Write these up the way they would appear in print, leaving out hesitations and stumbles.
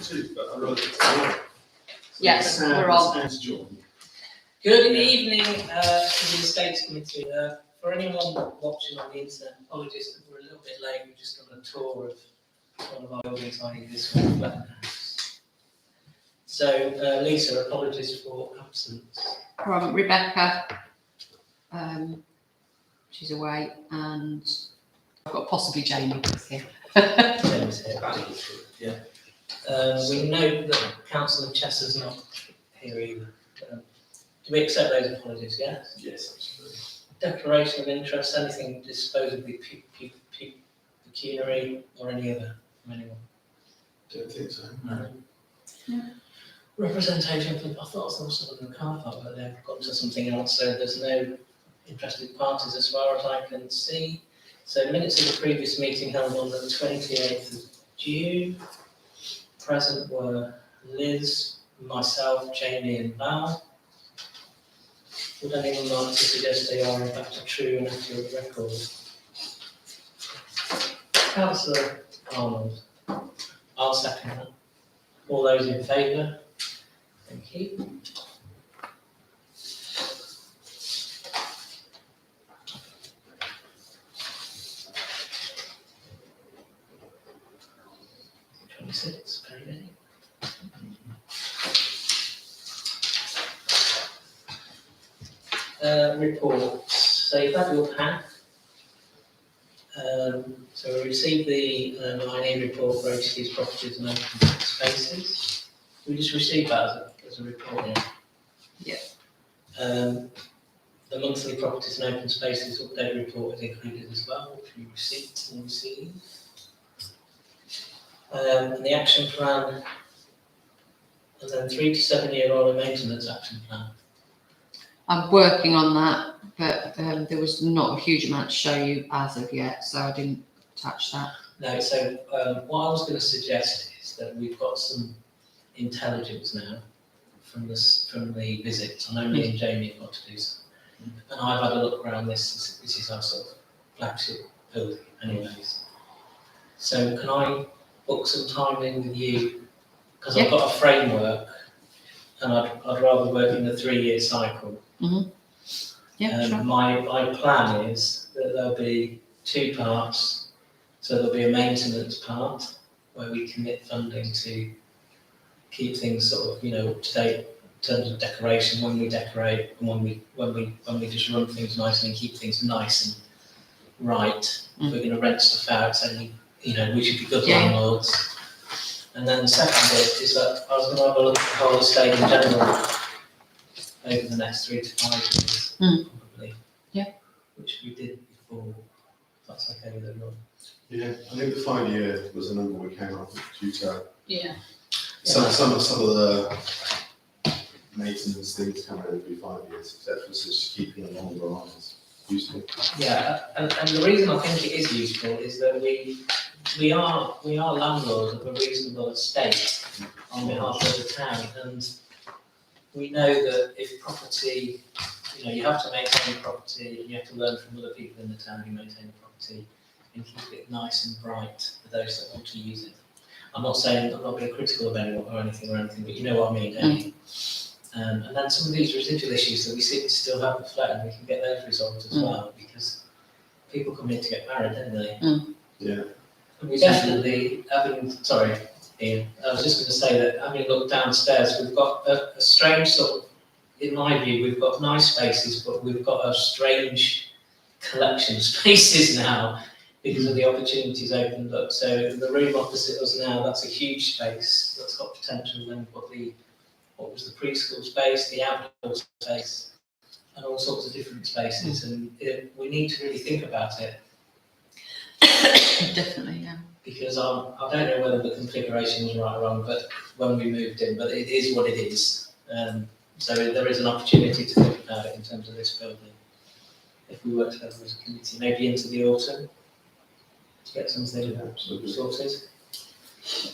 too, but I wrote it down. Yes, we're on. Sounds John. Good evening to the Estates Committee. For anyone watching on the internet, apologies that we're a little bit late. We've just done a tour of one of our buildings, i.e. this one, Fletton House. So, Lisa, apologies for absence. Rebecca, she's away, and I've got possibly Jamie who's here. James here. Yeah. We know that Councillor Chesser's not here either. Do we accept those apologies? Yes. Yes, absolutely. Declaration of interest, anything disposably pecuniary or any other from anyone? Don't think so. No. No. Representation for, I thought I saw someone in the car park, but they've gone to something else, so there's no interested parties as far as I can see. So minutes of the previous meeting held on the 28th of June. Present were Liz, myself, Jamie and Val. Would anyone like to suggest they are in fact a true and accurate record? Councillor Arnold. I'll second that. All those in favour? Thank you. Six, very ready. Reports. So you've had your pack. So we received the INE report for HT's properties and open spaces. We just received that as a report. Yeah. The monthly properties and open spaces update report is included as well, which we received. And the action plan, and then 3 to 7 year old maintenance action plan. I'm working on that, but there was not a huge amount to show you as of yet, so I didn't touch that. No, so what I was going to suggest is that we've got some intelligence now from the visits. I know me and Jamie have got to do some. And I've had a look around this. This is our sort of flagship building, anyways. So can I book some time in with you? Because I've got a framework, and I'd rather work in the 3-year cycle. Mm-hmm. Yeah, sure. My plan is that there'll be 2 parts. So there'll be a maintenance part where we commit funding to keep things sort of, up to date in terms of decoration, when we decorate and when we just run things nicely and keep things nice and right. We're going to rent stuff out, so we should be good landlords. And then the second bit is that I was going to have a look at the whole estate in general over the next 3 to 5 years, probably. Yeah. Which we did before. If that's okay with everyone. Yeah, I think the 5-year was a number we came up with due to Yeah. some of the maintenance things come over every 5 years, etc. So just keeping a longer line is useful. Yeah, and the reason I think it is useful is that we are landlords of a reasonable estate on behalf of the town, and we know that if property, you have to maintain property, and you have to learn from other people in the town who maintain property and keep it nice and bright for those that want to use it. I'm not being critical of anyone or anything, but you know what I mean, don't you? And then some of these residual issues that we seem to still have with Fletton, we can get those resolved as well, because people come here to get married, don't they? Yeah. And we definitely, Ian, I was just going to say that having looked downstairs, we've got a strange sort of, in my view, we've got nice spaces, but we've got a strange collection of spaces now because of the opportunities opened up. So the room opposite us now, that's a huge space that's got potential. Then we've got what was the preschool space, the outdoor space, and all sorts of different spaces. And we need to really think about it. Definitely, yeah. Because I don't know whether the configuration was right or wrong, but when we moved in, but it is what it is. So there is an opportunity to think about it in terms of this building. If we work together as a committee, maybe into the autumn, to get something sorted.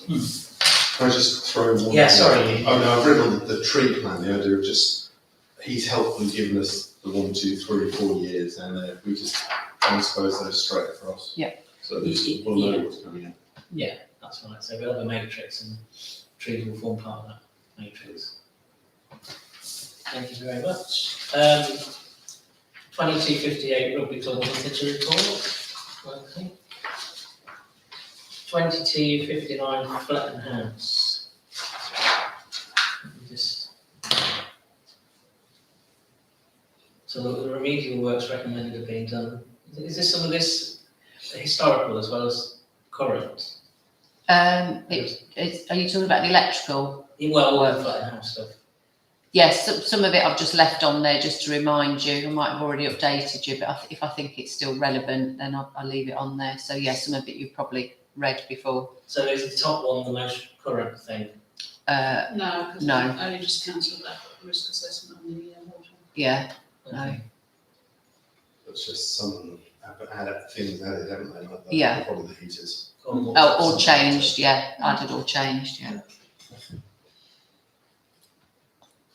Can I just throw one? Yeah, sorry. Oh no, I've read on the tree plan, the idea of he's helpfully given us the 1, 2, 3, 4 years, and we just transpose those straight across. Yeah. So at least we'll know what's coming in. Yeah, that's right. So we'll have a matrix and trees will form part of that matrix. Thank you very much. 2258 Rugby Club Visitor Report. Okay. 2259 Fletton House. Let me just. So the remedial works recommended are being done. Is this some of this historical as well as current? Are you talking about the electrical? Well, all the Fletton House stuff. Yes, some of it I've just left on there just to remind you. I might have already updated you, but if I think it's still relevant, then I'll leave it on there. So yeah, some of it you've probably read before. So is the top one the most current thing? No, because No. I only just cancelled that risk assessment on the water. Yeah, no. Okay. It's just some things added, haven't they? Like Yeah. Probably the heaters. Cool. Oh, all changed, yeah. Added or changed, yeah.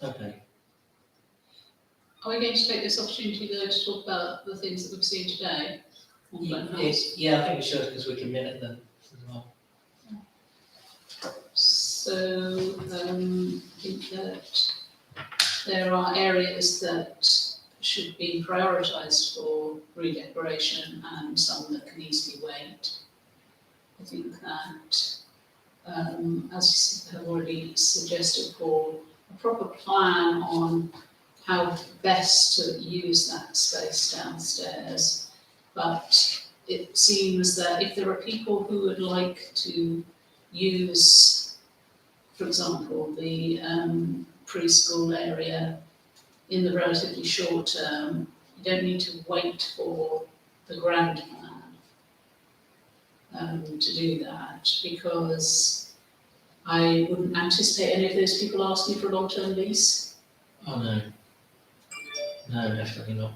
Okay. Are we going to take this opportunity though to talk about the things that we've seen today? on Fletton House? Yeah, I think we should because we can minute them as well. So, I think that there are areas that should be prioritised for redecoration and some that can easily wait. I think that, as you have already suggested, Paul, a proper plan on how best to use that space downstairs. But it seems that if there are people who would like to use, for example, the preschool area in the relatively short term, you don't need to wait for the grand plan to do that, because I wouldn't anticipate any of those people asking for a long-term lease. Oh no. No, definitely not.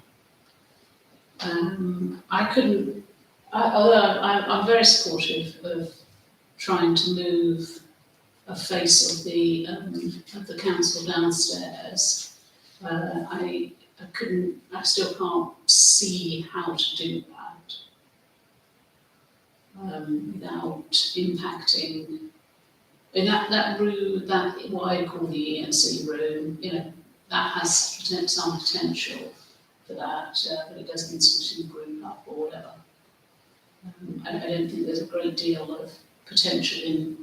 Although I'm very supportive of trying to move a face of the council downstairs. I still can't see how to do that without impacting. In that room, that what I call the ENC room, that has some potential for that, but it doesn't institute group up or whatever. I don't think there's a great deal of potential in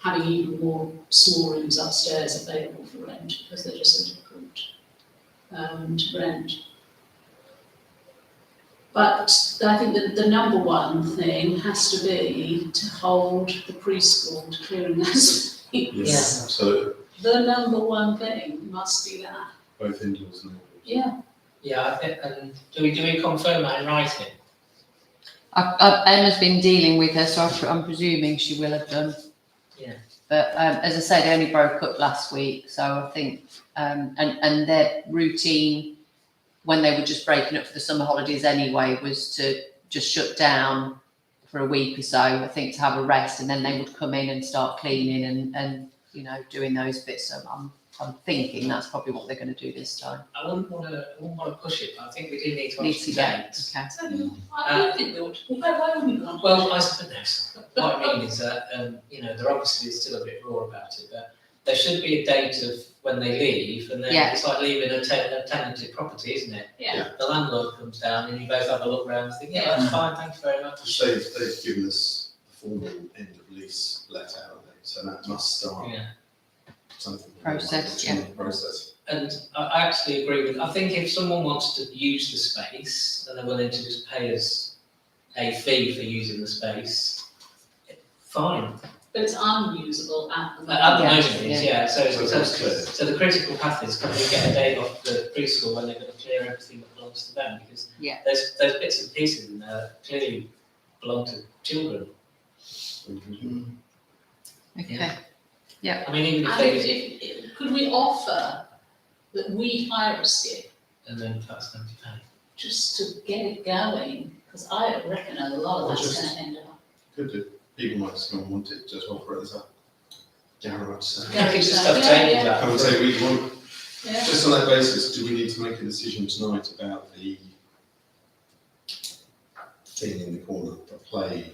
having even more small rooms upstairs available for rent, because they're just so difficult to rent. But I think that the number one thing has to be to hold the preschool to clearing those things. Yes, absolutely. The number one thing must be that. Both indoors and outdoors. Yeah. Yeah, I think, and do we confirm that in writing? Emma's been dealing with her, so I'm presuming she will have done. Yeah. But as I said, they only broke up last week, so I think, and their routine when they were just breaking up for the summer holidays anyway was to just shut down for a week or so, I think, to have a rest, and then they would come in and start cleaning and doing those bits. So I'm thinking that's probably what they're going to do this time. I wouldn't want to push it, but I think we do need to Need up to to get, date. okay. So I don't think we ought to. Why would we not? Well, I suppose what I mean is that they're obviously still a bit raw about it, but there should be a date of when they leave, and then Yeah. it's like leaving a tenanted property, isn't it? Yeah. The landlord comes down and you both have a look round and think, yeah, that's fine, thank you very much. They've given us a formal end of lease letter, haven't they? So that must start Yeah. something. Process, yeah. Process. And I actually agree with, I think if someone wants to use the space and they're willing to just pay us a fee for using the space, fine. But it's unusable at the moment. At the Yeah. moment it is, yeah, so So that's clear. so the critical path is, can we get a date off the preschool when they're going to clear everything that belongs to them? Because Yeah. there's bits and pieces in there that clearly belong to children. Okay. I mean, even if And they, if could we offer that we hire a skip and then that's them to pay. just to get it going? Because I reckon a lot of Or that's just- going to end up. Could do. People might just go and want it, just offer it as a garage sale. Yeah. Just stuff Yeah, tables yeah. out. I would say we want, Yeah. just on that basis, do we need to make a decision tonight about the thing in the corner, the play?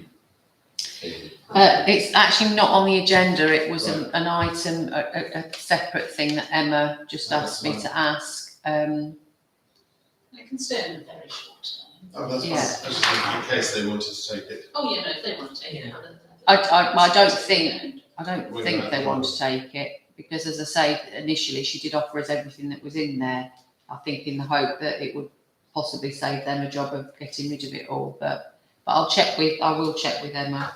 It's actually not on the agenda. It was an item, a separate thing that Emma just asked me to ask. It can stay in a very short term. Oh, that's Yeah. fine. I just think in case they wanted to take it. Oh, yeah, no, if they want to take it. Yeah. I don't think We're they gonna have want to- to take it, because as I say, initially she did offer us everything that was in there. I think in the hope that it would possibly save them a job of getting rid of it all, but I will check with Emma.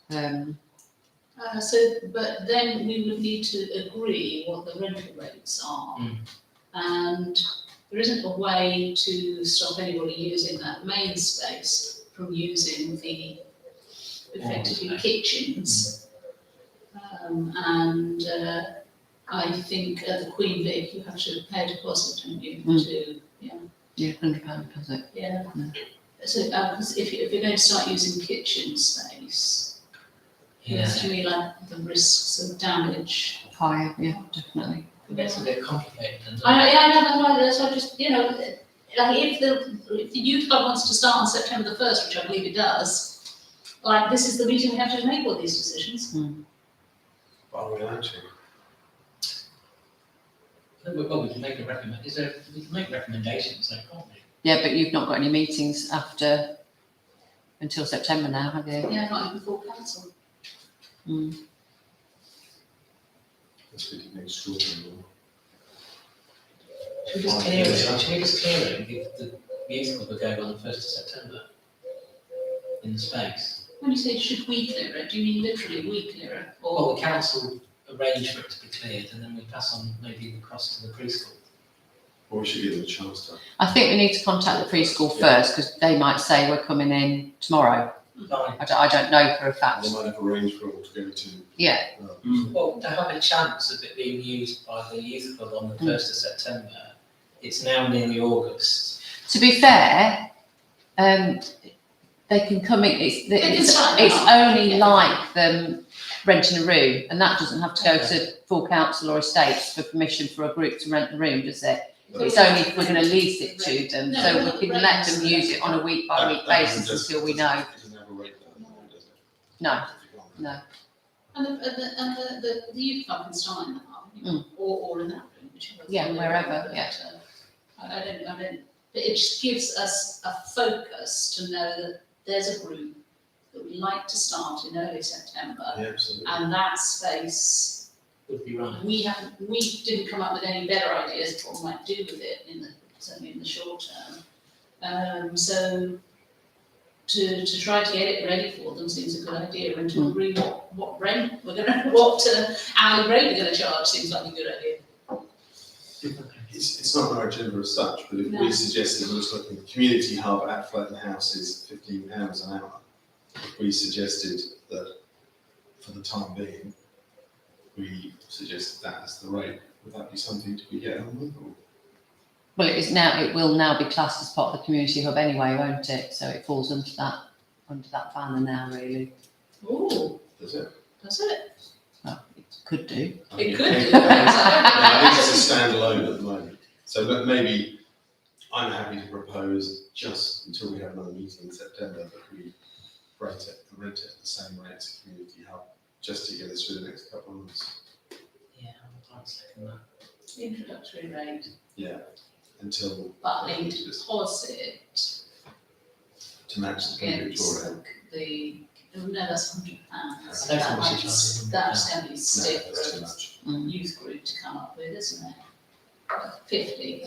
But then we would need to agree what the rental rates are. Mm. And there isn't a way to stop anybody using that main space from using the effectively kitchens. I think at the Queen Vic, you have to pay a deposit, don't you, to, Yeah, £100 deposit. yeah. Mm. So, 'cause if you're going to start using kitchen space, Yeah, it's really like the risks of damage. Higher, yeah, definitely. it gets a bit complicated. doesn't it? I know, that's why I just, like if the youth club wants to start on September the 1st, which I believe it does, like this is the meeting we have to make all these decisions. Are we allowed to? Well, we can make we can make recommendations, though, can't we? Yeah, but you've not got any meetings until September now, have you? Yeah, not even full council. Mm. Unless we did an extraordinary one. Should we just clear it? Should we just clear it and give the youth club a go on the 1st of September? In the space? When you say should we clear it, do you mean literally we clear it? Well, Or, the council arrange for it to be cleared and then we pass on maybe the cost to the preschool. Or we should give them a chance to. I think we need to contact the preschool first, because they might say we're coming in tomorrow. Fine. I don't know for a fact. They might have arranged for it all to go to. Yeah, Well, to have a chance of it being used by the youth club on the 1st of September, it's now nearly August. to be fair, they can come in, it's only like them renting a room, and that doesn't have to go to full council or estates for permission for a group to rent the room, does it? It's only if we're going to lease it to them, so we can let them use it on a week by week basis until we know. It doesn't have a rate though, does it? No, no. and the youth club can start in that, or in that room, whichever. Yeah, wherever, But, yeah. I don't, but it just gives us a focus to know that there's a group that we like to start in early September, Yeah, absolutely. and that space, Would be right. we didn't come up with any better ideas what we might do with it certainly in the short term. So to try to get it ready for them seems a good idea, and to agree what rent we're gonna, what hourly rate we're gonna charge seems like a good idea. It's not our agenda as such, but if No. we suggested, we're just looking, community hub at Fletton House is £15 an hour. If we suggested that for the time being, we suggested that as the rate, would that be something to be getting on with? Or? Well, it will now be classed as part of the community hub anyway, won't it? So it falls under that banner now, really. Ooh, Does it? does it? Well, it could do. It could do. I think it's a standalone at the moment. So but maybe I'm happy to propose just until we have another meeting in September that we rent it at the same rate as community hub, just to get us through the next couple of months. Yeah, I'd second that. Introductory rate, Yeah, until but a deposit to match the King against Victoria. no, that's £100. I don't think we should charge them. That's going to be No, stiff that's too for much. a youth group to come up with, isn't it? 50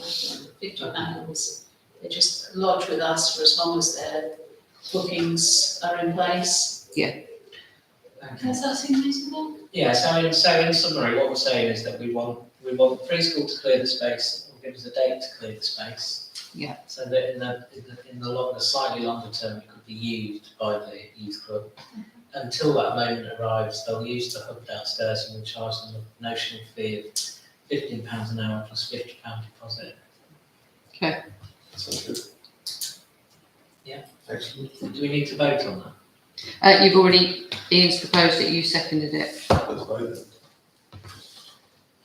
pounds. They just lodge with us for as long as their bookings are in place. Okay. Does that seem reasonable? Yeah, so in summary, what we're saying is that we want the preschool to clear the space, or give us a date to clear the space. Yeah. So that in the slightly longer term, it could be used by the youth club. Until that moment arrives, they'll use the hub downstairs and we'll charge them a notional fee of £15 an hour plus £50 deposit. Okay. Sounds good. Yeah. Excellent. Do we need to vote on that? You've already, Ian's proposed it, you seconded it. Let's vote then.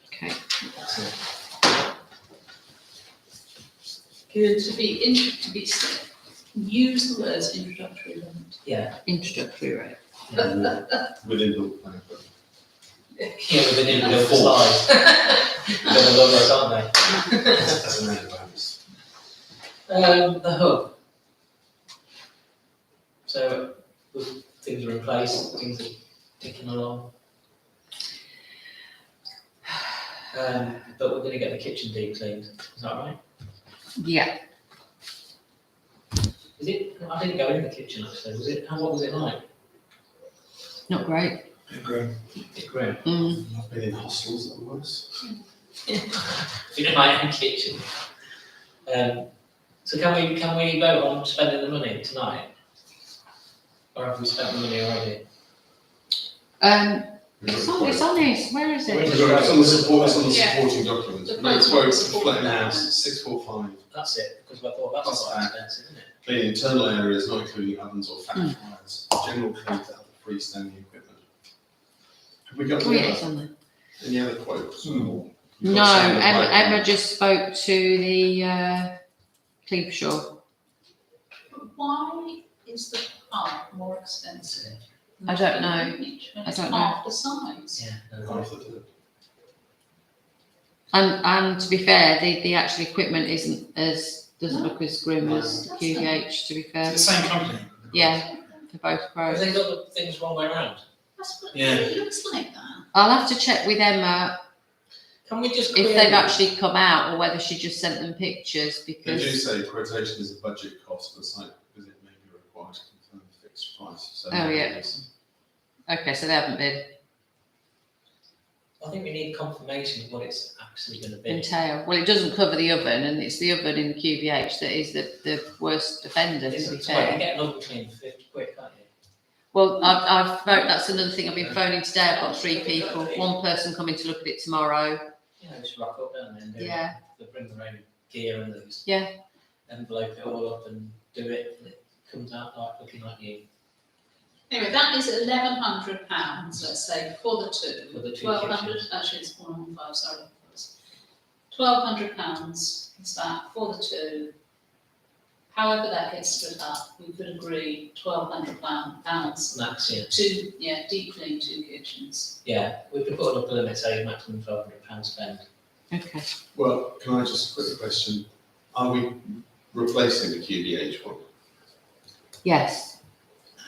Okay. That's it. Good to be use the words introductory rate. Yeah, Introductory rate. Within the plan, but Yeah, with the new size. They're gonna love us, aren't they? as an added bonus. The hub. So things are in place, things are ticking along. But we're going to get the kitchen deep cleaned. Is that right? Yeah, Is it? I didn't go in the kitchen actually. Was it? What was it like? not great. Bit grim. Bit grim. I've been in hostels that were worse. In my own kitchen. So can we vote on spending the money tonight, or have we spent the money already? It's on this. Where is it? It's on the support, it's on the Yeah. supporting documents. The No quotes quotes, support flat the house, 645. That's it, because I thought that's Plus quite that. expensive, isn't it? Cleaning internal areas, not including ovens or fat fryers. General cleans out the freestanding equipment. Have we got Oh, yeah, it's on there. any other quotes? No, Emma just spoke to the Clean Shore. But why is the pub more expensive? I don't know. I don't know. Half the size. Yeah. And to be fair, the actual equipment doesn't look as grim as the QVH, to be fair. It's the same company. Yeah, for both Have quotes. they got the things wrong way around? That's what Yeah. it looks like that. I'll have to check with Emma Can we just if query- they've actually come out or whether she just sent them pictures, They do because, say quotation is a budget cost for site visit may be required to confirm the fixed price. So Oh, yeah. okay, so they haven't been I think we need confirmation of what it's actually going to be. entail. Well, it doesn't cover the oven, and it's the oven in the QVH that is the worst offender, to It's be well, you fair. get an oven clean for 50 quid, can't you? Well, that's another thing I've been phoning today. I've got 3 people, one person coming to look at it tomorrow. You know, just rock up, don't they? And do Yeah. it. They bring their own gear and they just Yeah. envelope it all up and do it, and it comes out like looking like you Anyway, that is £1,100, let's say, for the two. for the two 1,200, kitchens. actually it's 115, sorry. £1,200 is that for the two. However that gets split up, we could agree £1,200 Max, yeah. to, deep clean 2 kitchens. Yeah, we could put up a limit, say maximum £1,200 spend. Okay. Well, can I just quick question? Are we replacing the QBH one? Yes.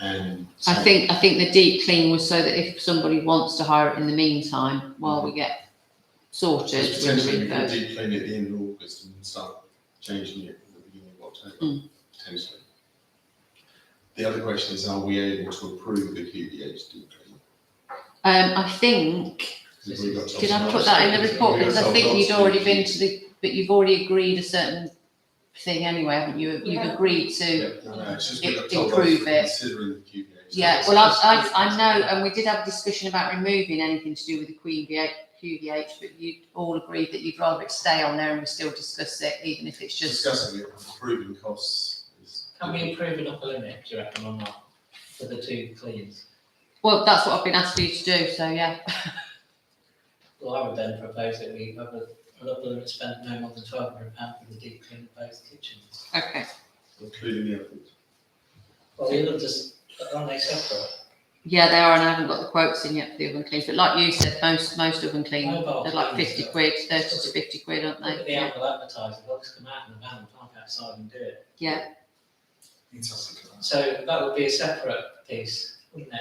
And I think the deep clean was so that if somebody wants to hire it in the meantime, while we get sorted, Because we'll potentially we could refurb. deep clean it at the end of August and start changing it at the beginning of October, potentially. The other question is, are we able to approve the QBH deep clean? I think, Because we've got did I top put that in the knots. report? We've got Because I top think knots you'd already to- been but you've already agreed a certain thing anyway, haven't you? You've agreed to, Yeah, no, it's just we've got top knots improve for it. Considering the QBH. yeah, well, I know, and we did have a discussion about removing anything to do with the QVH, but you all agreed that you'd rather it stay on there and we still discuss it, even if it's just, Discussing it, approving costs is. Can we improve it up a limit, do you reckon, or not, for the 2 cleans? well, that's what I've been asked for you to do, so yeah. Well, I would then propose that we have an upper limit spent no more than £1,200 for the deep clean of both kitchens. Okay. Including the ovens. Well, you look just, aren't they separate? Yeah, they are, and I haven't got the quotes in yet for the oven cleans, but like you said, most oven clean, Mobile they're like cleaners, 50 yeah. quid, 30 to 50 quid, aren't Look at they? the Yeah. angle advertising, they'll just come out in the van and park outside and do it. Yeah, Need to have a look at that. So that would be a separate piece, wouldn't it?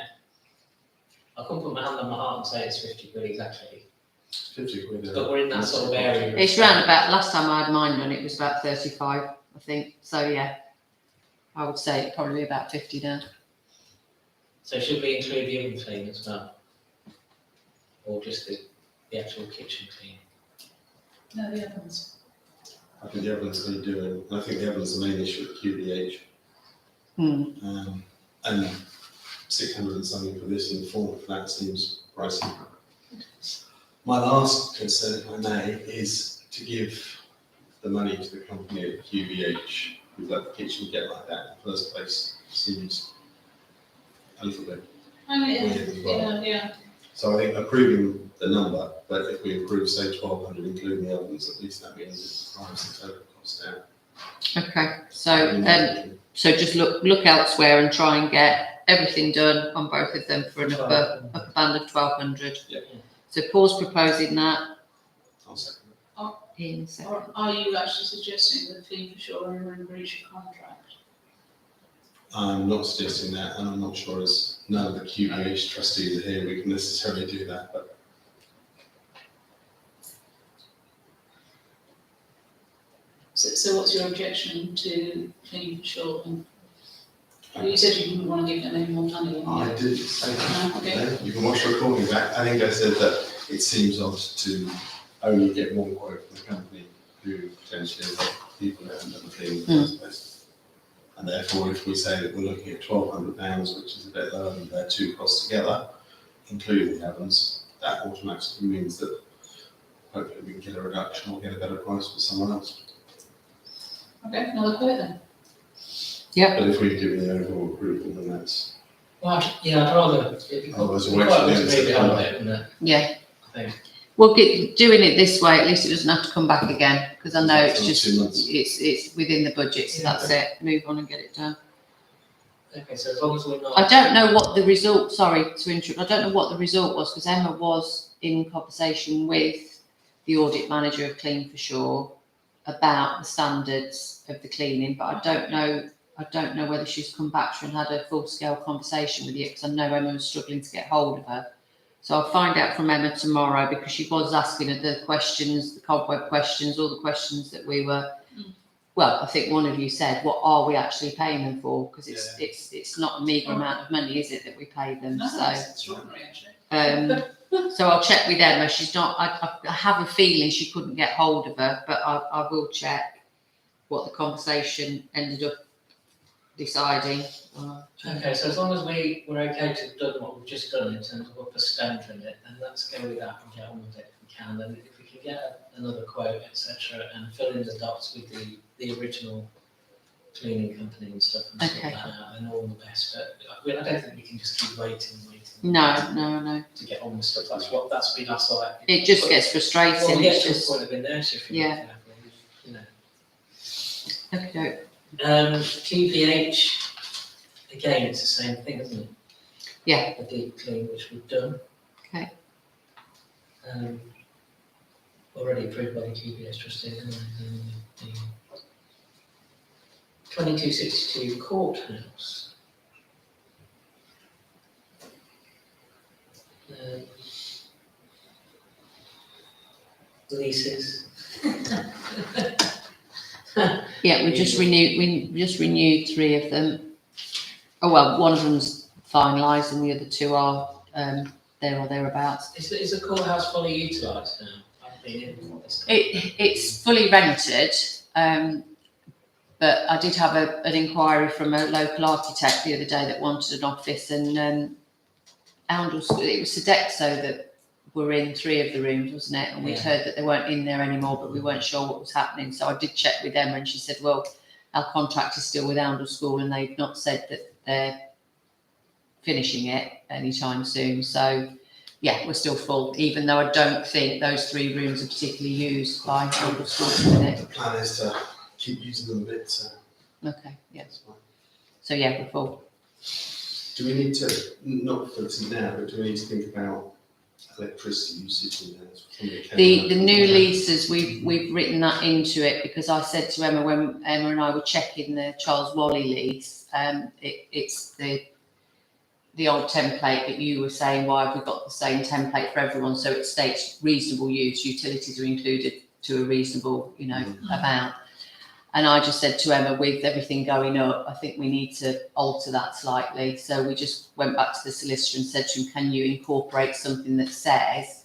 I couldn't put my hand on my heart and say it's 50 quid exactly, 50 quid. but we're in that sort of area. it's round about, last time I had mine done, it was about 35, I think, so yeah. I would say it'd probably be about 50 now. So should we include the oven clean as well? Or just the actual kitchen clean? No, the ovens. I think the ovens need doing, I think the ovens are the main issue at QBH. And 600 and something for this in 4 flat seems pricey. My last concern, if I may, is to give the money to the company at QBH who let the kitchen get like that in the first place. Seems a little bit. I mean, Weird as well. yeah. So I think approving the number, but if we approve, say, 1,200, including the ovens, at least that means it drives the total cost down. Okay, so just look elsewhere and try and get everything done on both of them for an upper band of 1,200. Yeah. So Paul's proposing that. I'll second it. Ian said. Or are you actually suggesting that Clean for Shore are in breach of contract? I'm not suggesting that, and I'm not sure as none of the QBH trustees are here, we can necessarily do that, but So what's your objection to Clean for Shore? You said you didn't want to give them any more money. I did say that. Okay. You can watch the recording back. I think I said that it seems odd to only get one quote from the company who potentially have people who haven't done the cleaning in the first place. And therefore, if we say that we're looking at £1,200, which is a bit lower than their two costs together, including the ovens, that automatically means that hopefully we can get a reduction or get a better price for someone else. Okay, another quote then. But if we give the overall approval, then that's, Well, yeah, I'd rather. Otherwise, we're we'll quite wait to till the move end it of on a September. bit, isn't it? Yeah. I think. Well, doing it this way, at least it doesn't have to come back again, because I know it's It's just, 2 months. it's within the budget, so that's it. Move on and get it done. Okay, so as long as we're not. I don't know what the result, sorry to interrupt, I don't know what the result was, because Emma was in conversation with the audit manager of Clean for Shore about the standards of the cleaning, but I don't know whether she's come back to her and had a full-scale conversation with you, because I know Emma was struggling to get hold of her. So I'll find out from Emma tomorrow, because she was asking her the questions, the cobweb questions, all the questions that we were, well, I think one of you said, what are we actually paying them for? Because it's not a meagre amount of money, is it, that we pay them? No, So, that's extraordinary actually. so I'll check with Emma. She's not, I have a feeling she couldn't get hold of her, but I will check what the conversation ended up deciding. Okay, so as long as we're okay to have done what we've just done in terms of upper spend limit, then let's go with that and get on with it if we can. Then if we can get another quote, etc., and fill in the dots with the original cleaning company and stuff and sort Okay. that out, then all the best. But I don't think we can just keep waiting No. to get on with stuff. That's been our sort of. It just gets frustrating. Well, we get It's to a just, point of inertia if you're Yeah. not careful, you know. okay. QPH, again, it's the same thing, isn't it? Yeah. A deep clean, which we've done. Okay. Already approved by the QPH trustees, isn't it? 2262 Courthouse. Leases. Yeah, we just renewed 3 of them. Oh, well, one of them's finalised and the other 2 are, there or thereabouts. Is the courthouse fully utilised now? I've been in all this time. It's fully rented, but I did have an inquiry from a local architect the other day that wanted an office, and Oundle School, it was Sodexo that were in 3 of the rooms, wasn't it? And we'd Yeah. heard that they weren't in there anymore, but we weren't sure what was happening. So I did check with them, and she said, well, our contract is still with Oundle School, and they've not said that they're finishing it anytime soon. So yeah, we're still full, even though I don't think those 3 rooms are particularly used by Oundle School at the minute. The plan is to keep using them a bit, so Okay, yeah. that's fine. So yeah, we're full. Do we need to, not for it now, but do we need to think about electricity usage in there? The new leases, we've written that into it, because I said to Emma when Emma and I were checking the Charles Wally lease, it's the old template that you were saying, why have we got the same template for everyone? So it states reasonable use, utilities are included to a reasonable, amount. And I just said to Emma, with everything going up, I think we need to alter that slightly. So we just went back to the solicitor and said to him, can you incorporate something that says,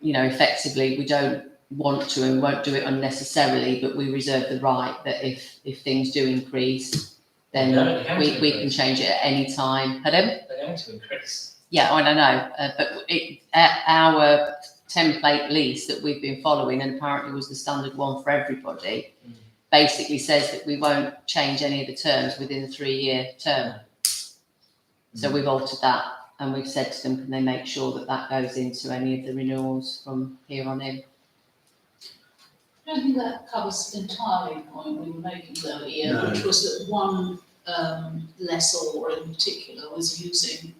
effectively, we don't want to and won't do it unnecessarily, but we reserve the right that if things do increase, then No, they have to we can increase. change it at any time. Pardon? They're going to increase. Yeah, I don't know, but our template lease that we've been following, and apparently was the standard one for everybody, basically says that we won't change any of the terms within a 3-year term. So we've altered that, and we've said to them, can they make sure that that goes into any of the renewals from here on in? I don't think that covers entirely the point we were making though, Ian, No. which was that one lessor in particular was using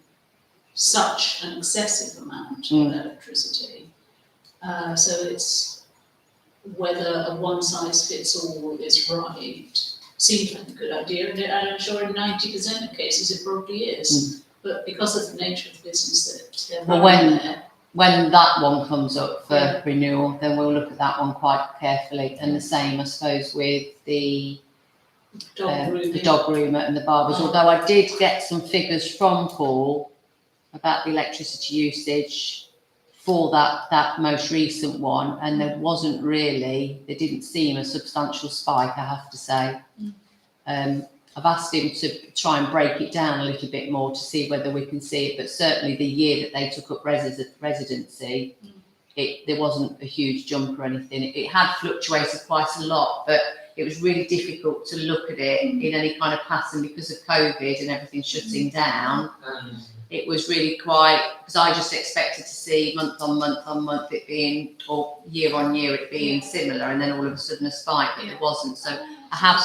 such an excessive amount Mm. of electricity. So it's whether a one size fits all is right. Seems like a good idea, and I'm sure in 90% of cases it probably is. But because of the nature of the business that they're Well, running there, When that one comes up for Yeah. renewal, then we'll look at that one quite carefully. And the same, I suppose, with the dog grooming. the dog groomer and the barbers. Oh. Although I did get some figures from Paul about the electricity usage for that most recent one, and there didn't seem a substantial spike, I have to say. I've asked him to try and break it down a little bit more to see whether we can see it, but certainly the year that they took up residency, there wasn't a huge jump or anything. It had fluctuated quite a lot, but it was really difficult to look at it in any kind of pattern because of COVID and everything shutting down. It was really quite, because I just expected to see month on month it being, or year on year it being similar, and then all of a sudden a spike, but it wasn't. So I have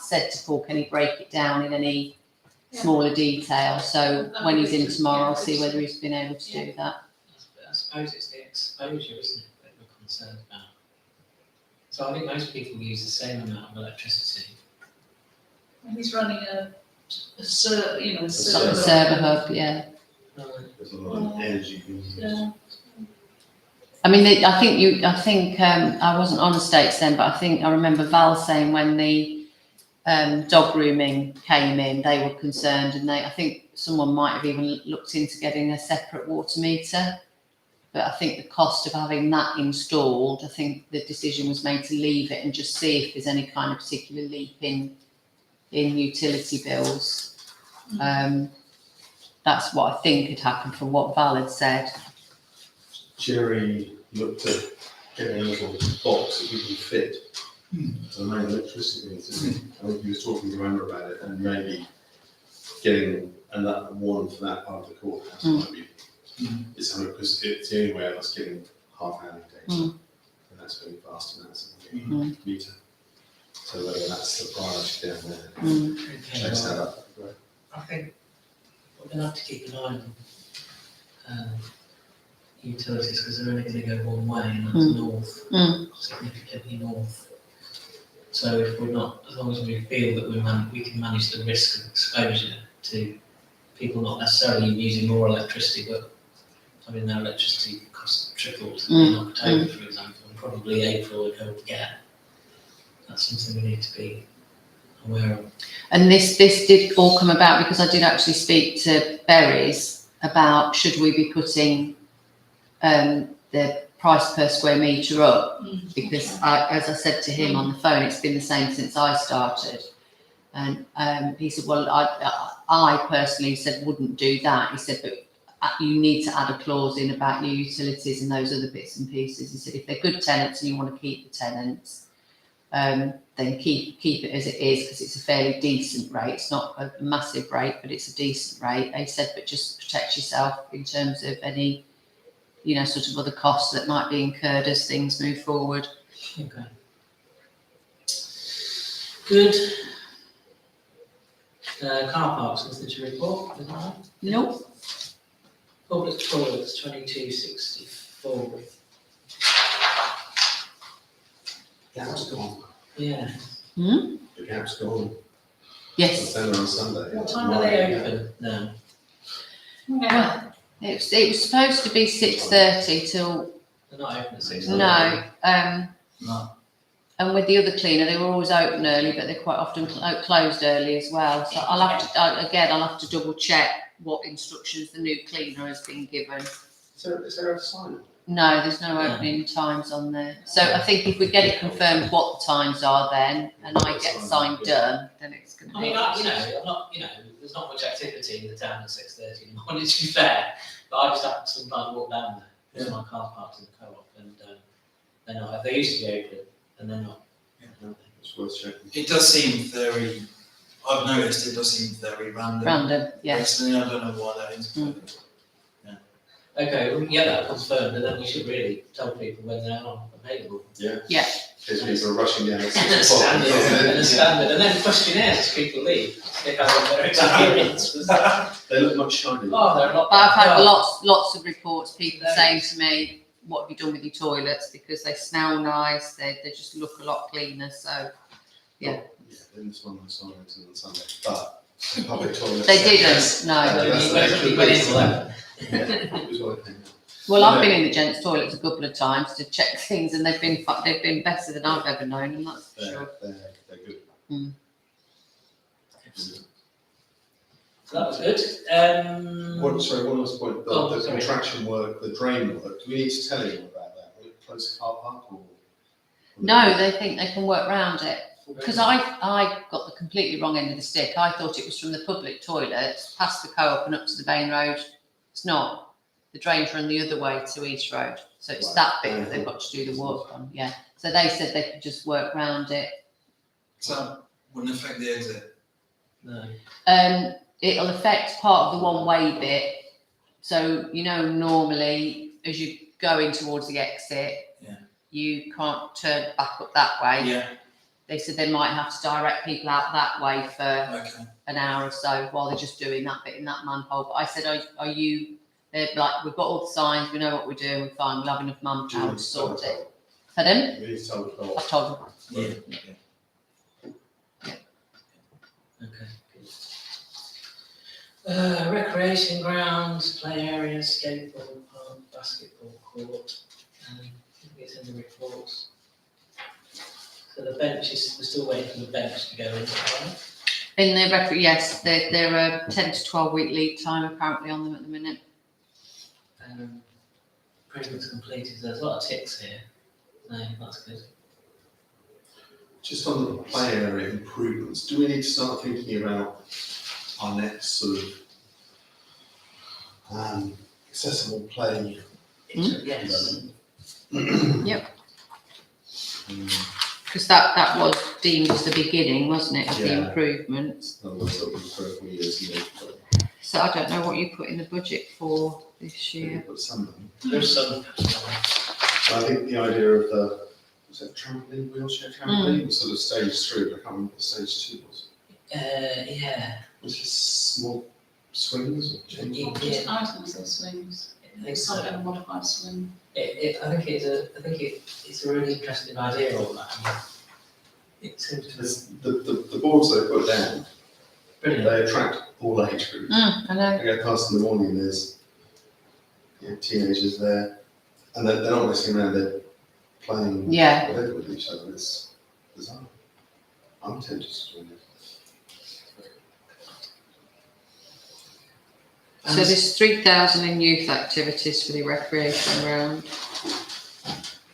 said to Paul, can he break it down in any smaller detail? So when he's in tomorrow, I'll see whether he's been able to do that. I suppose it's the exposure, isn't it, that we're concerned about. So I think most people use the same amount of electricity. And he's running a server Server hub, yeah. There's a lot of energy being used. Yeah. I mean, I think I wasn't on estates then, but I remember Val saying when the dog grooming came in, they were concerned, and I think someone might have even looked into getting a separate water meter. But I think the cost of having that installed, I think the decision was made to leave it and just see if there's any kind of particular leap in utility bills. That's what I think had happened from what Val had said. Jerry looked at getting a little box that we can fit to the main electricity meters. I think he was talking to Amber about it, and maybe getting another one for that part of the courthouse might be. It's because it's the only way of us getting half-hourly data, and that's really fast amounts of meter. So whether that's the priority down there, chase that up. Right. I think we're going to have to keep an eye on utilities because they're only going to go one way, and that's north, significantly north. So if we're not, as long as we feel that we can manage the risk of exposure to people not necessarily using more electricity, but having their electricity cost tripled in October, for example, and probably April we're going to get. That's something we need to be aware of. And this did all come about because I did actually speak to Berries about should we be putting the price per square metre up, because as I said to him on the phone, it's been the same since I started. And he said, well, I personally said wouldn't do that. He said, but you need to add a clause in about your utilities and those other bits and pieces. He said, if they're good tenants and you want to keep the tenants, then keep it as it is, because it's a fairly decent rate. It's not a massive rate, but it's a decent rate. They said, but just protect yourself in terms of any, sort of other costs that might be incurred as things move forward. Okay. Good. Car parks, nothing to report, is that right? Nope. Public toilets, 2264. Gap's gone. Yeah. The Gap's gone. Yes. Then on Sunday. What time are they open now? Well, it was supposed to be 6:30 till They're not open at 6. no. No. And with the other cleaner, they were always open early, but they're quite often closed early as well. So I'll have to double check what instructions the new cleaner has been given. Is there a sign? No, there's no opening times on there. So I think if we get it confirmed what the times are then, and I get signed done, then it's going to I be. mean, I'm not, there's not much activity in the town at 6:30 in the morning, to be fair. But I just have to sometimes walk down there because my car parked in the co-op, and they're not. They used to be open, and they're not. It's worth checking. It does seem very, I've noticed it does seem very random. Random, yeah. Personally, I don't know why that is. Okay, we can get that confirmed, and then we should really tell people when they are available. Yeah. Yeah. Because people are rushing down at And 6 a o'clock. standard, and then questionnaires as people leave, they have their experience. They look much shinier. Oh, they're a lot. But I've had better. lots of reports, people saying to me, what have you done with your toilets? Because they smell nice, they just look a lot cleaner, so. Yeah, then this one was on Sunday, but the public toilets. They didn't, no. You went into that. Yeah, it was what I think. Well, I've No. been in the gents' toilets a couple of times to check things, and they've been better than I've ever known, and that's for sure. They're good. Excellent. So that was good. One last point, Oh, the sorry. contraction work, the drain work, do we need to tell anyone about that? Will it close the car park or? No, they think they can work around it. Because I got the completely wrong end of the stick. I thought it was from the public toilets, past the co-op and up to the main road. It's not. The drains run the other way to East Road. So it's Right. that bit that they've got to do the work on, yeah. So they said they could just work around it. So that wouldn't affect the exit. No. It'll affect part of the one-way bit. So, you know, normally as you're going towards the exit, Yeah. you can't turn back up that way. Yeah, They said they might have to direct people out that way for okay. an hour or so while they're just doing that bit in that manhole. But I said, are you, they're like, we've got all the signs, we know what we're doing, we're fine, we'll have enough manpower to sort it. Pardon? We need to tell the co-op. I've told them. Yeah. Okay. Recreation grounds, play areas, skateboard park, basketball court, I think it's in the reports. So the benches, we're still waiting for the bench to go in, right? In the yes, they're a 10 to 12 week lead time apparently on them at the minute. Improvements completed, there's a lot of ticks here. No, that's good. Just on the play area improvements, do we need to start thinking about our next sort of accessible play? Yes. Because that was deemed as the beginning, wasn't it, of the Yeah. improvements. Otherwise, it'll be 3 years, you know. So I don't know what you put in the budget for this year. But some of them. There's some. I think the idea of the, was it trampoline, wheelchair trampoline, was sort of stage 3, but I can't remember what stage 2 was. Yeah. Was it small swings or changes? Yeah. Items or swings, I think some so. kind of modified swing. I think it's a really interesting idea, all that. I mean, it seems to be The boards they put down, brilliant. they attract all age groups. I know. I go past in the morning, there's teenagers there, and they're not messing around, they're playing Yeah. whatever with each other. It's bizarre. I'm tempted to do it. So there's 3,000 in youth activities for the recreation ground.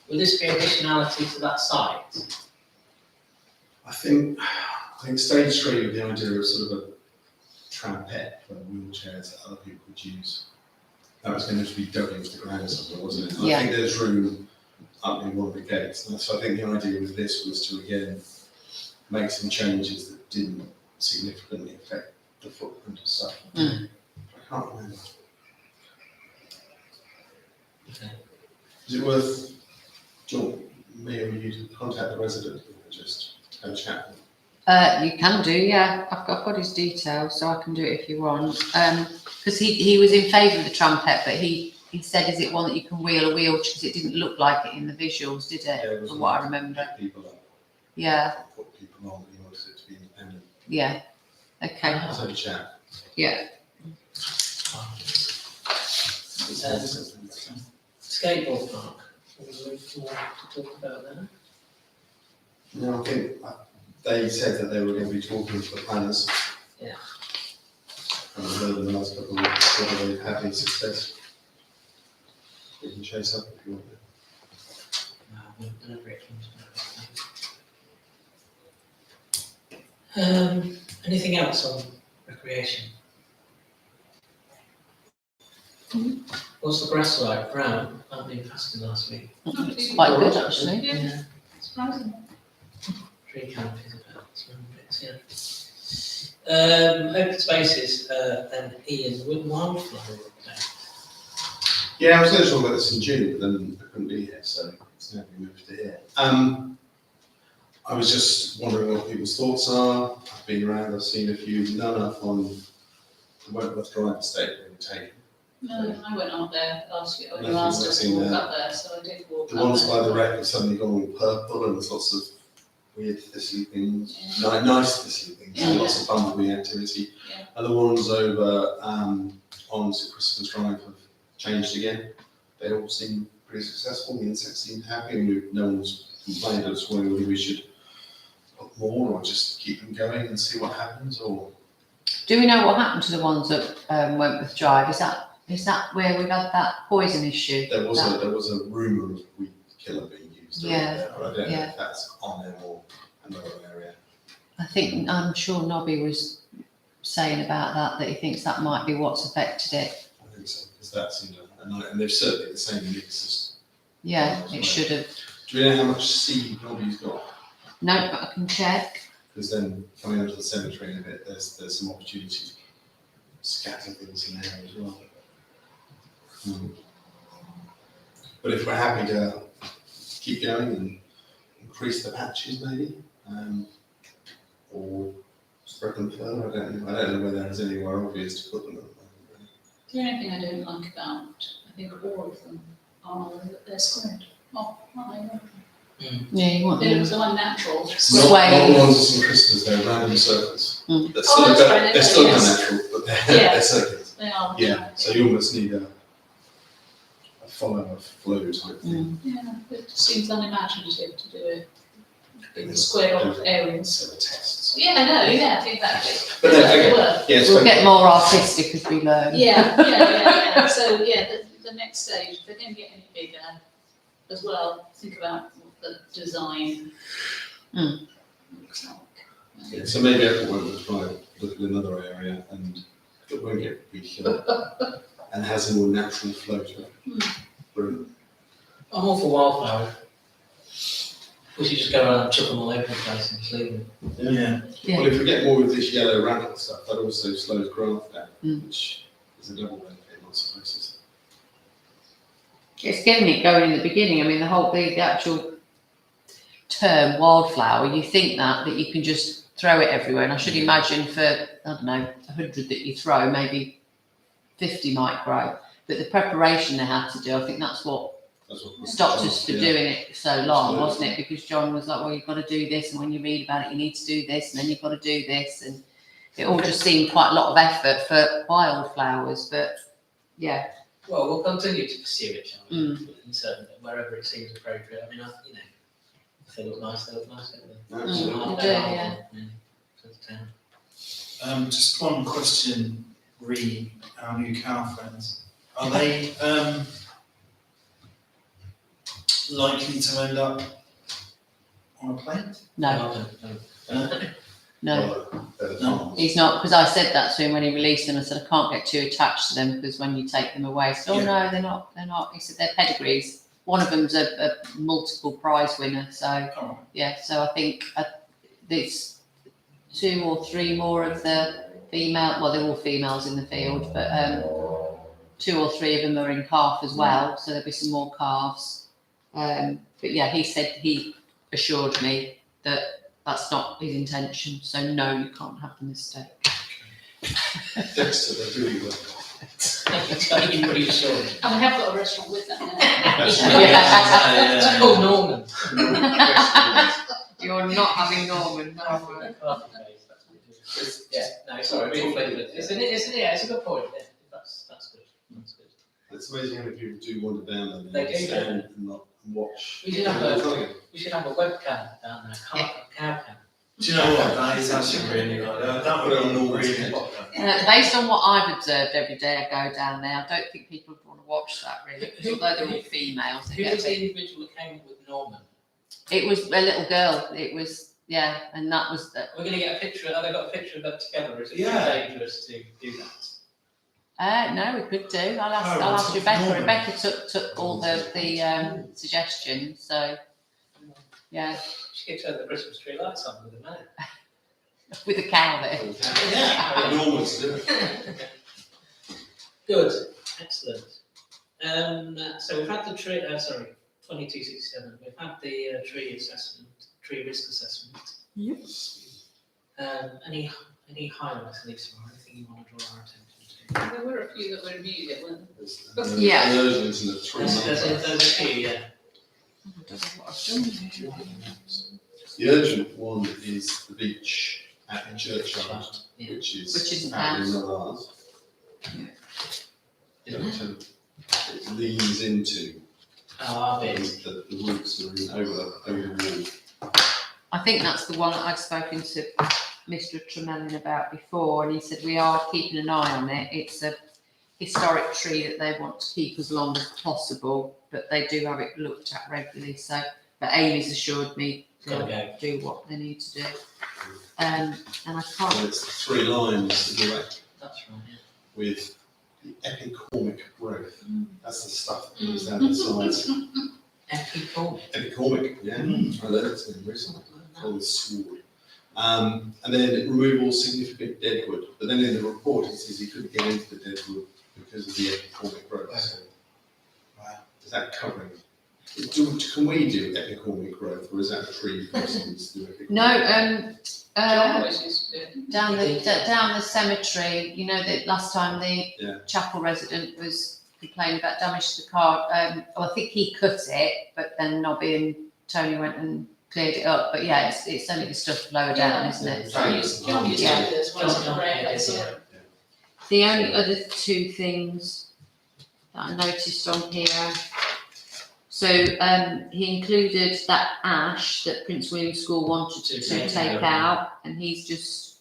Will this be additionality to that site? I think stage 3 with the idea of sort of a trampette for wheelchairs that other people would use. That was going to be dug into the ground or something, wasn't it? Yeah. I think there's room up in one of the gates. And so I think the idea with this was to again make some changes that didn't significantly affect the footprint of stuff. Mm. I can't remember. Okay. Is it worth, do you want me or you to contact the resident and just have a chat with them? You can do, yeah. I've got his details, so I can do it if you want. Because he was in favour of the trampette, but he said, is it one that you can wheel a wheelchair? Because it didn't look like it in the visuals, did it? it was From what I remember. pick people up, Yeah, put people on, he wanted it to be independent. yeah. Okay, Let's have a chat. yeah. Skateboard park. Is there more to talk about there? No, I think they said that they were going to be talking to the planners. Yeah. And I've heard in the last couple of weeks whether they've had any success. We can chase up if you want. No, we'll deliver it from today. Anything else on recreation? What's the grass like? Brown? I've been fasting last week. It's quite good, actually. Yeah, surprising. Tree canopies about 200 bits, yeah. Open spaces, and Ian, with wildflower update. Yeah, I was going to talk about this in June, but then I couldn't be here, so it's now been moved to here. I was just wondering what people's thoughts are. I've been around, I've seen a few, none up on the Wentworth Drive estate being taken. No, I went up there last year, No, you asked I've us to seen walk that. up there, so I did walk The up ones by there. the wreck have suddenly gone all purple and there's lots of weird thistly things, Yeah. nice thistly things, Yeah. lots of bumblebee activity. Yeah. And the ones over on St Christopher's Drive have changed again. They all seem pretty successful, the insects seem happy, and no one's complained. I was wondering whether we should put more or just keep them going and see what happens, or Do we know what happened to the ones at Wentworth Drive? Is that where we've had that poison issue? there was That- a rumour of weed killer being used over Yeah, there, but I don't know yeah. if that's on them or another area. I'm sure Nobby was saying about that he thinks that might be what's affected it. I think so, because that seemed a night, and they've certainly the same mix Yeah, Right. it should have. as. Do we know how much seed Nobby's got? No, but I can check. Because then coming onto the cemetery in a bit, there's some opportunity to scatter things in there as well. But if we're happy to keep going and increase the patches maybe, or spread them further, I don't know whether there's anywhere obvious to put them at the moment, really. The only thing I don't like about, I think all of them, are that they're squared. Oh, aren't they? Yeah, you want They look them. so unnatural. Not Sway. the ones at St Christopher's, they're random circles. Mm. They're Oh, still, that's right, they're still yes. unnatural, but Yeah. they're circles. They are. Yeah, so you almost need a follow a flow type thing. Yeah, it seems unimaginative to do it in squared off areas. So the tests. Yeah, no, yeah, exactly. But then, They okay, were. yes, We'll get more artistic as we learn. Yeah. So, yeah, the next stage, if they're going to get any bigger as well, think about what the design looks like. yeah, so maybe everyone will try look at another area and it won't get weaker and has a more natural flow to it. Brilliant. I'm all for wildflower. We should just go around and chuck them all over the place and just leave them. Yeah. Yeah. Well, if we get more of this yellow rabbit stuff, that also slows growth down, which is a double benefit in lots of places. It's getting it going in the beginning. I mean, the actual term wildflower, you think that you can just throw it everywhere. And I should imagine for, I don't know, 100 that you throw, maybe 50 might grow. But the preparation they had to do, I think that's what That's what stopped us for Yeah. doing it so long, Absolutely. wasn't it? Because John was like, well, you've got to do this, and when you read about it, you need to do this, and then you've got to do this, and it all just seemed quite a lot of effort for wildflowers. But yeah, Well, we'll continue to pursue it, shall we? Mm. In certain, wherever it seems appropriate. I mean, if they look nice, they look nice, don't they? Absolutely. They do, yeah. For the town. Just one question, re our new car friends. Are they likely to end up on a plane? no, Uh, no, Well, they're the No. farms. he's not, because I said that to him when he released them. I said, I can't get too attached to them because when you take them away, he said, oh no, they're not. He said, they're pedigrees. One of them's a multiple prize winner, so. all right. Yeah, so I think there's 2 or 3 more of the female, well, they're all females in the field, but 2 or 3 of them are in calf as well, so there'll be some more calves. But yeah, he assured me that that's not his intention, so no, you can't have the mistake. Dexter, they're really well. Are you pretty sure? And we have got a restaurant with them now. It's called Norman. You're not having Norman, Yeah, no, sorry, being flavoured. It's a good point. Yeah. That's good. That's good. It's amazing how many people do wander down there and They do, stand don't and not and watch. We should have We should have a webcam down there, cow cam. Do you know what? That is actually really good. That would be really popular. based on what I've observed every day I go down there, I don't think people would want to watch that really, because although they're all females, they Who get a was bit. the individual that came up with Norman? It was a little girl. It was, yeah, and that was the. We're going to get a picture. Have they got a picture of that together? Or is it Yeah. too dangerous to do that? No, we could do. I'll Oh, ask it's Rebecca. Norman. Rebecca took all the suggestions. So yeah, She could turn the Christmas tree lights on with a man. with a cow there. Yeah. Enormous, isn't it? Good, excellent. So we've had the tree. 2267. We've had the tree assessment, tree risk assessment. Any highlights, Lisa, or anything you want to draw our attention to? There were a few that were immediate, weren't there? Yeah. An urgent and a 3 There's a few, yeah. I don't know what I've done here. The urgent one is the beach at the churchyard, Yeah. which Which isn't apparently ours. not ours. Isn't it? So it leans into, Oh, our bit. the roots are in over the wall. I think that's the one that I'd spoken to Mr. Tremellin about before, and he said we are keeping an eye on it. It's a historic tree that they want to keep as long as possible, but they do have it looked at regularly. So, but Amy's assured me Gotta they'll go. do what they need to do. And I can't. So it's 3 lines in the back That's right, yeah. with the epicormic growth. Mm. That's the stuff that comes down the sides. Epicormic. Epicormic, yeah. I learned it in recently. Called sword. And then remove all significant deadwood. But then in the report it says he couldn't get into the deadwood because of the epicormic growth. So, Wow. is that covering? Can we do epicormic growth, or is that a tree person's do epicormic? No, John always used to do it. down the cemetery. You know that last time the Yeah. chapel resident was complaining about damage to the car. Well, I think he cut it, but then Nobby and Tony went and cleared it up. But yeah, it's only the stuff lower down, Yeah. isn't it? John used to do Yeah. this once in a rare case, yeah. The only other two things that I noticed on here. So he included that ash that Prince William School wanted to take out, and he's just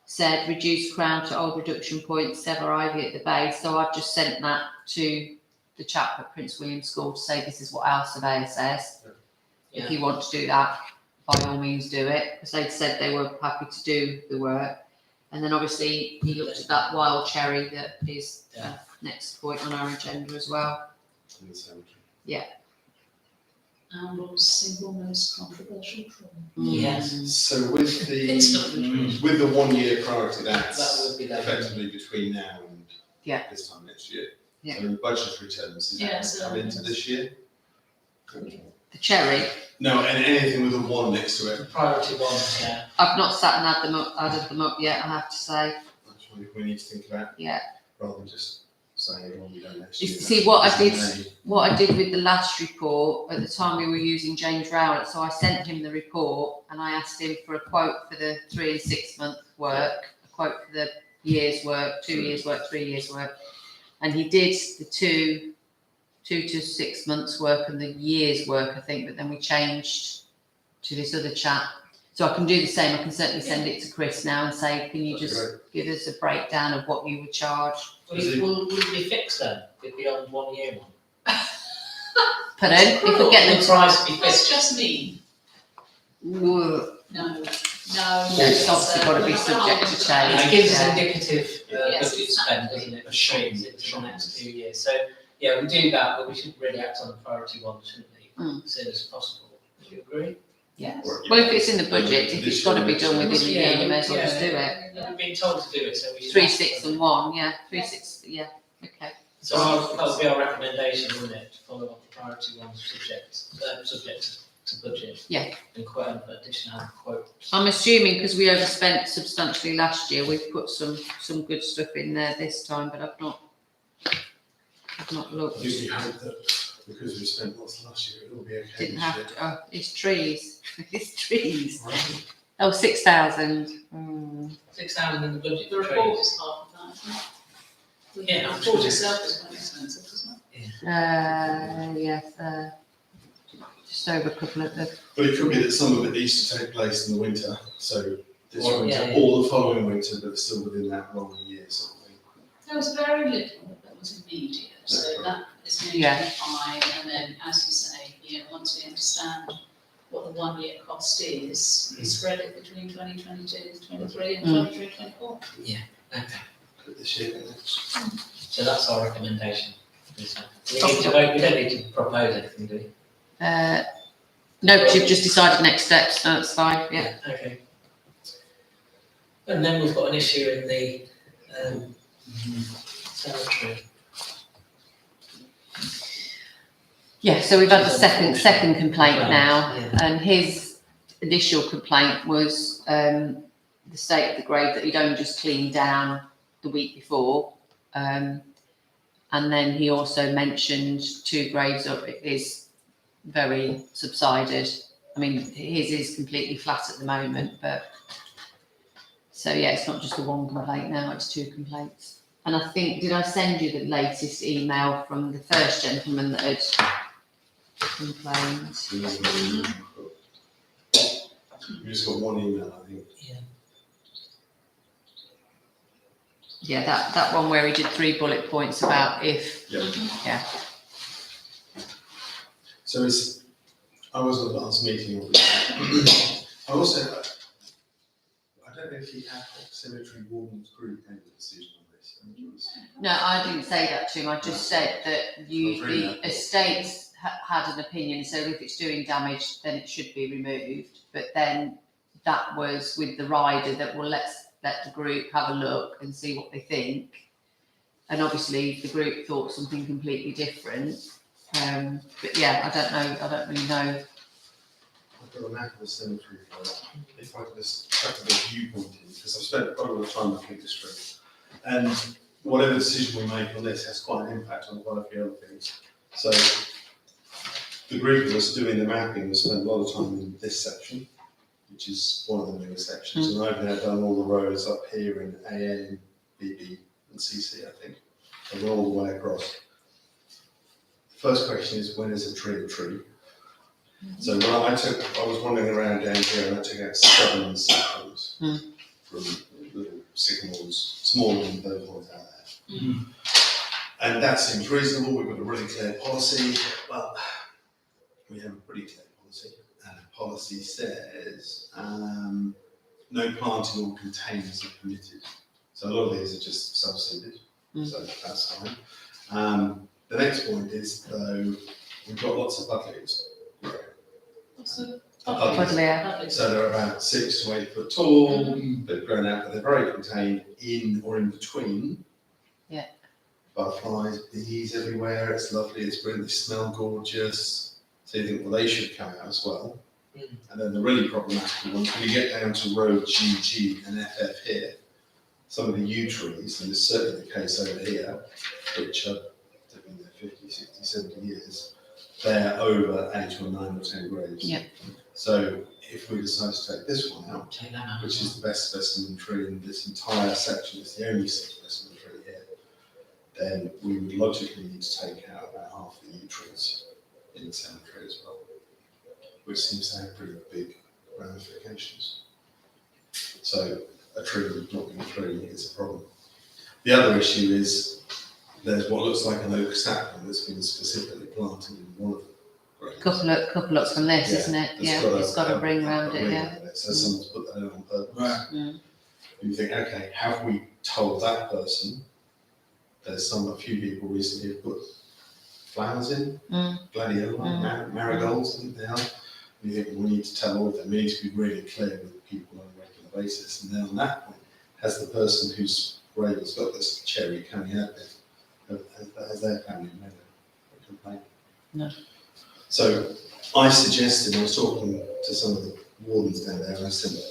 said reduce crown to old reduction point, sever ivy at the base. So I've just sent that to the chap at Prince William School to say this is what our surveyor says. Yeah. If you want to do that, by all means do it, because they said they were happy to do the work. And then obviously he looked at that wild cherry that is next point on our agenda as well. In the cemetery. And was single most controversial tree. Yes. So with It's not the Mm. with the 1 year priority, That that's would be that. effectively between now and Yeah. this time next year. Yeah. So the budgetary terms, is Yeah, that so- come into this year? The cherry, No, and anything with a 1 next to it. Priority ones, yeah. I've not sat and added them up yet, I have to say. That's what we need to think about, Yeah. rather than just saying, well, we don't next You year. see, what I did- May. What I did with the last report, at the time we were using James Rowlett, so I sent him the report and I asked him for a quote for the 3 and 6 month work, a quote for the year's work, 2 years work, 3 years work. And he did the two to 6 months work and the year's work, I think, but then we changed to this other chap. So I can do the same, I can certainly send it to Chris now and say, can you That'd be just give us a breakdown of what you would charge? Will it be fixed then? It'd be on 1 year one. Pardon? If we Will get the them price be That's fixed? just me. to. No. It's obviously got to be subject to change. It gives us Yeah. indicative Yes, budget spend, doesn't it? A For shape, streams into the shape. next 2 years. So, yeah, we do that, but we should really act on the priority one, shouldn't we? Mm. As soon as possible. Do you agree? Yes. Or- Well, if it's in the budget, if it's got to be done within a year, you may as well just do it. Yeah, we've been told to do it, so we should. 3, act 6 on it. and 1, yeah, 3, 6, yeah, okay. So that would be our recommendation, wouldn't it, to follow up the priority ones subject to budget? Yeah. And quote additional quotes. I'm assuming because we overspent substantially last year, we've put some good stuff in there this time, but I've not looked. I think we hope that because we spent lots last year, it'll be okay Didn't this have year. to, oh, it's trees, it's trees. Right. Oh, 6,000. Mm. 6,000 in the budget The for report trees. is half of that, isn't it? Yeah, The I'm report sure. itself is quite expensive, isn't it? Yes, just over a couple of the, But it could be that some of it needs to take place in the winter, so this Or- winter, yeah, yeah. or the following winter, but still within that rolling year sort of thing. There was very little that was immediate, so that is going to Yeah. be fine, and then, as you say, once we understand what the 1 year cost is, we spread it between 2022, 23 and 23, 24. Okay. But this year, So that's our recommendation. We need to vote, we don't need to propose anything, do we? no, because you've just decided next steps, so that's fine, yeah. Okay. And then we've got an issue in the cemetery. Yeah, so we've had the second complaint now, Yeah. and his initial complaint was the state of the grave that he'd only just cleaned down the week before. And then he also mentioned 2 graves up is very subsided. I mean, his is completely flat at the moment, but so yeah, it's not just the 1 complaint now, it's 2 complaints. And I think, did I send you the latest email from the first gentleman that had complained? You just got 1 email, I think. Yeah, that one where he did 3 bullet points about if, yeah. So I was at the last meeting. I also, I don't know if the ad hoc cemetery wardens group made a decision on this. I think it was- No, I didn't say that to him. I just said that the estates had an opinion. So if it's doing damage, then it should be removed. But then that was with the rider that will let the group have a look and see what they think. And obviously the group thought something completely different. But yeah, I don't really know. I've got a map of the cemetery for it. If I could just chuck a bit of viewpoint in, because I've spent quite a lot of time looking at this street. And whatever decision we make on this has quite an impact on quite a few other things. So the group of us doing the mapping has spent a lot of time in this section, which is one of the newer sections. And I've now done all the roads up here in AN, BB and CC, I think. And we're all the way across. First question is, when is a tree a tree? So when I was wandering around down here and I took out 7 sycamores from little sycamores, smaller than those ones out there. And that seems reasonable. We've got a really clear policy, but we have a pretty clear policy. And the policy says no planting or containers are permitted. So a lot of these are just self-seeded, so that's fine. The next point is, though, we've got lots of buddleias. What's the Buddleia. So they're about 6 to 8 foot tall, they've grown out, but they're very contained in or in between. Yeah. Butterflies, bees everywhere, it's lovely, it's brilliant, they smell gorgeous. So you think, well, they should come out as well. And then the really problematic ones, when you get down to road GG and FF here, some of the yew trees, and it's certainly the case over here, which are, they've been there 50, 60, 70 years, they're over 8 or 9 or 10 graves. Yep. So if we decide to take this one out, Take that out. which is the best specimen tree in this entire section, it's the only specimen tree here, then we would logically need to take out about half the yew trees in the cemetery as well, which seems to have pretty big ramifications. So a tree not being a tree is a problem. The other issue is there's what looks like an oak sapling that's been specifically planted in one of the graves. Couple up from this, Yeah, isn't it? It's Yeah, it's got a ring around it, yeah. So someone's put that in on purpose. Right. And you think, okay, have we told that person? There's a few people recently have put flowers in, gladioli, marigolds, I think they are. And you think, we need to tell all of them, we need to be really clear with people on a regular basis. And then on that point, has the person whose grave has got this cherry coming out there, has their family made a complaint? No. So I suggested, I was talking to some of the wardens down there, and I sent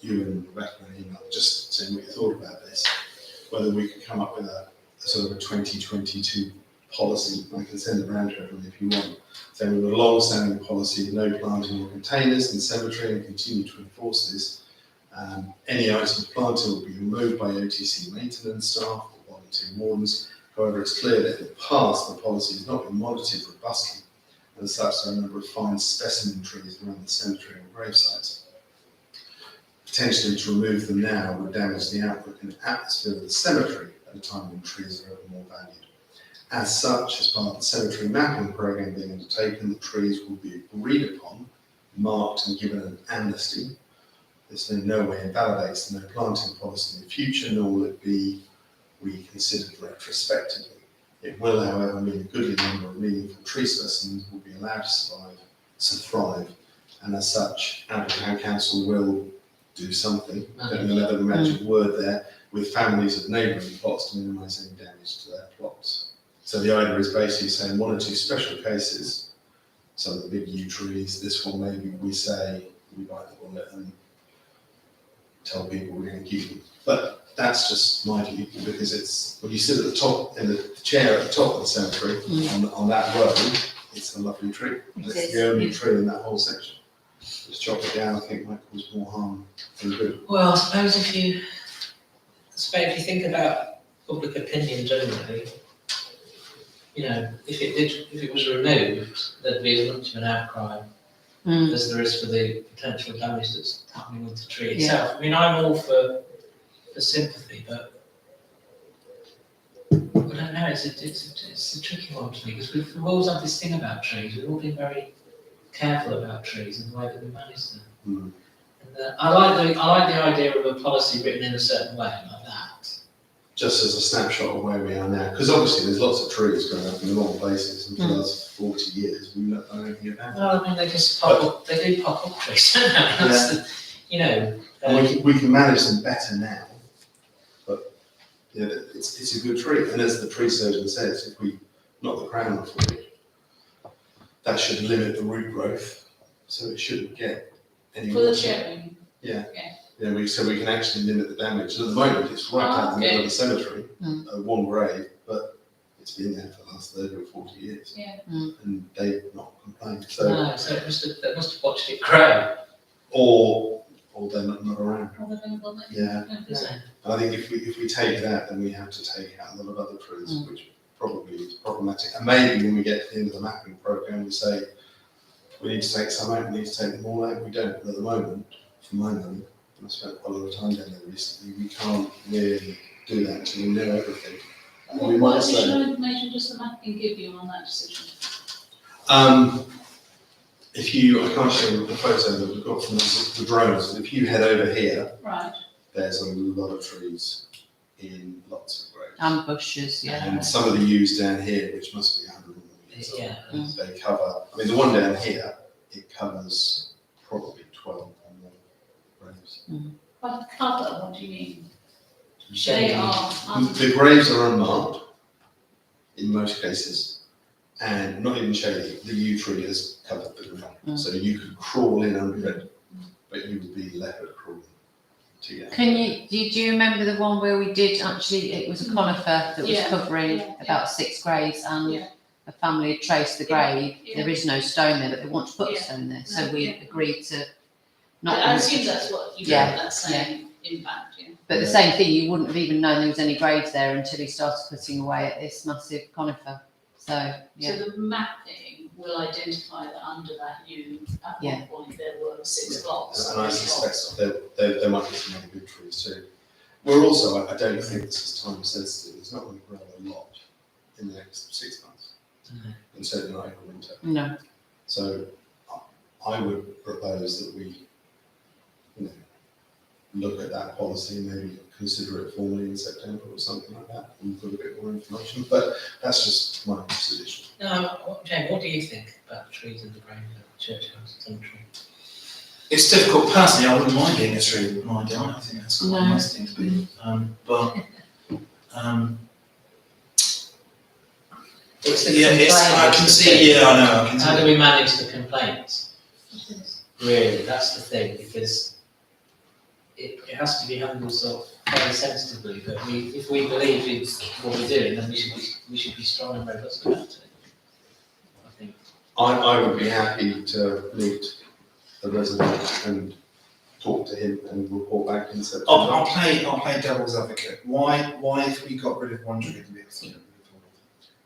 you and Rebecca an email just saying what you thought about this, whether we could come up with a sort of a 2022 policy. I can send it around to everyone if you want. So we have a long-standing policy of no planting or containers in the cemetery and continue to enforce this. Any items planted will be removed by OTC maintenance staff or volunteer wardens. However, it's clear that in the past the policy has not been monitored robustly, and as such there are a number of fine specimen trees around the cemetery and grave sites. Potentially to remove them now would damage the outlook and atmosphere of the cemetery at a time when trees are ever more valued. As such, as part of the cemetery mapping programme being undertaken, the trees will be agreed upon, marked and given an amnesty. This in no way invalidates the no planting policy in the future, nor will it be reconsidered retrospectively. It will, however, mean a goodly number of meaningful tree specimens will be allowed to thrive, and as such, Aberdeen Town Council will do something, don't know another magic word there, with families of neighbouring plots to minimise any damage to their plots. So the idea is basically saying 1 or 2 special cases, some of the big yew trees, this one maybe we say we bite the bullet and tell people we're going to keep them. But that's just my view, because it's, when you sit at the top, in the chair at the top of the cemetery, on that road, it's a lovely tree. And It it's is. the only tree in that whole section. Just chop it down, I think might cause more harm than good. Well, I suppose if you think about public opinion generally, you know, if it was removed, there'd be as much of an outcry as there is for the potential damage that's happening with the tree itself. I mean, I'm all for sympathy, but I don't know, it's a tricky one to me, because we've always had this thing about trees. We've all been very careful about trees and the way that we manage them. Mm. And I like the idea of a policy written in a certain way like that. Just as a snapshot of where we are now, because obviously there's lots of trees growing up in the wrong places, and for the last 40 years, we've not done anything about it. Well, I mean, they just pop up. They do pop up trees, don't they? That's the, you know. And we can manage them better now, but yeah, it's a good tree. And as the tree surgeon says, if we knock the crown off of it, that should limit the root growth, so it shouldn't get any For the worse. sharing. Yeah, so we can actually limit the damage. And at the moment, it's right out in the middle of the cemetery, one grave, but it's been there for the last 30 or 40 years. Yeah. And they've not complained. So, No, so they must have watched it grow. or they're not around. Rather than what they- Yeah. Is it? And I think if we take that, then we have to take out a lot of other trees, which probably is problematic. And maybe when we get to the end of the mapping programme, we say, we need to take some out, we need to take them all out. We don't, but at the moment, for my money, and I spent quite a lot of time down there recently, we can't really do that until we know everything. And we What might say, additional information does the mapping give you on that decision? if you, I can't show you the photo that we've got from the drones, but if you head over here, Right, there's a lot of trees in lots of graves. And bushes, yeah. And some of the yews down here, which must be 100 years old, Yeah. they cover, I mean, the one down here, it covers probably 12 or more graves. but cover, what do you mean? They Shady. are, The graves are unmarked in most cases, and not even shady. The yew tree has covered the ground, so you could crawl in under it, but you would be leopard crawling to get. Do you remember the one where we did actually, it was a conifer that was Yeah, covering yeah. about 6 graves, and Yeah. a family had traced the Yeah, grave. yeah. There is no stone there, but they want to put a Yeah. stone there, so No, we yeah. agreed to not. I assume that's what you Yeah, meant, that same impact, yeah. But the same thing, you wouldn't have even known there was any graves there until he started putting away at this massive conifer. So, yeah. So the mapping will identify that under that yew, at Yeah. one point, there were 6 blocks. And I suspect there might be some other good trees too. We're also, I don't think this is time sensitive, it's not going to grow a lot in the next 6 months, and certainly not over winter. No. So I would propose that we, look at that policy and maybe consider it formally in September or something like that, and put a bit more information, but that's just my suggestion. No, Jane, what do you think about the trees in the graveyard, church house, cemetery? It's difficult. Personally, I wouldn't mind being a tree with my down. I think that's quite a No. nice thing to be. It's the Yeah, I can see. Yeah, I know. I can How do see. we manage the complaints? Really, that's the thing, because it has to be handled sort of very sensitively, but if we believe it's what we're doing, then we should be strong and robust about it. I think. I would be happy to meet the resident and talk to him and report back in September. I'll play devil's advocate. Why if we got rid of one tree, do we have to get rid of all of them?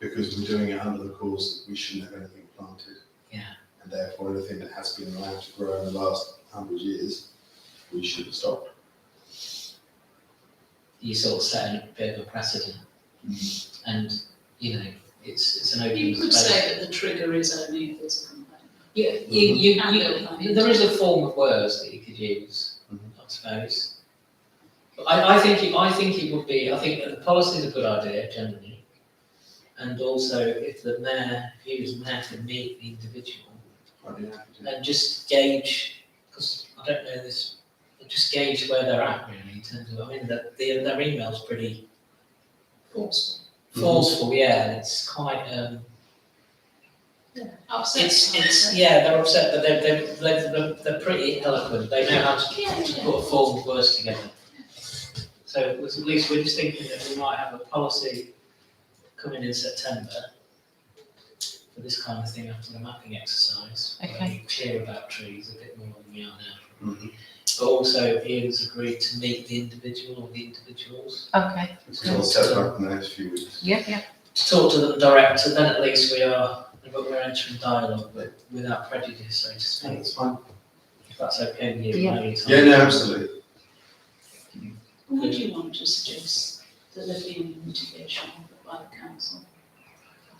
Because we're doing it under the clause that we shouldn't have anything planted. Yeah. And therefore, anything that has been allowed to grow in the last 100 years, we should have stopped. You sort of set a bit of a precedent, and it's an open You could space. say that the trigger is only if there's a complaint. There is a form of words that you could use, I suppose. But I think it would be. I think the policy is a good idea generally, and also if the mayor, if he was mayor, could meet the individual I'd be happy to. and just gauge, because I don't know this, just gauge where they're at really in terms of. I mean, their email's pretty Forceful. forceful, yeah, and it's quite Upset. It's, yeah, they're upset, but they're pretty eloquent, they know how to Yeah, put a form of words together. So at least we're just thinking that we might have a policy coming in September for this kind of thing after the mapping exercise. Where Okay. we're clear about trees a bit more than we are now. Mhm. But also Ian's agreed to meet the individual or the individuals, Okay, So I'll set up in the next few weeks. yeah. to talk to them direct, so then at least we're entering dialogue without prejudice, so to speak, That's fine. if that's okay with you. Yeah. I know it's- Yeah, no, absolutely. Would you want to suggest that there be any mitigation offered by the council?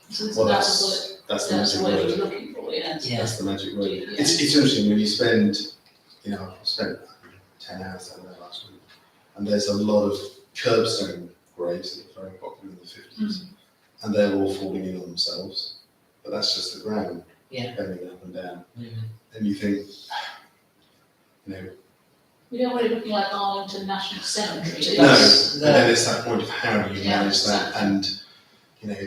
So Well, that's That's the that's magic what you're word. looking for, yes. Yeah. That's the magic word. Yeah. It's interesting when you spend, I spent 10 hours down there last week, and there's a lot of curbstone graves that were very popular in the 50s, and they're all falling in on themselves. But that's just the ground Yeah. bending up and down. Mhm. And you think, We don't want it looking like Arlington National Cemetery, do we? no, That's- but then it's that point of how do you Yeah, manage that, and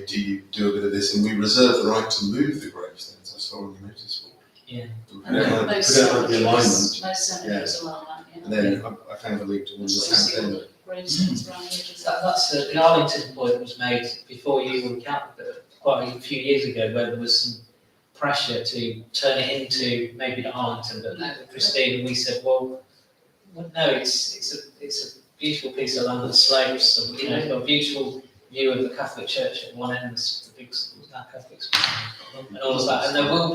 do you do a bit of this, and we reserve the right to move the gravestones. I saw on the notice board. Yeah. We And don't like, most we don't like the alignment. cemeteries, most cemeteries allow that, yeah. And then I found a link to one of the That's what you see all South End. the gravestones around the edges. That's the Arlington point was made before you were councillor, quite a few years ago, where there was some pressure to turn it into, maybe not Arlington, but Christine, and we said, well, no, it's a beautiful piece of land that slopes, so, it's got a beautiful view of the Catholic Church at one end, the big school, that Catholic school, and all of that, and there will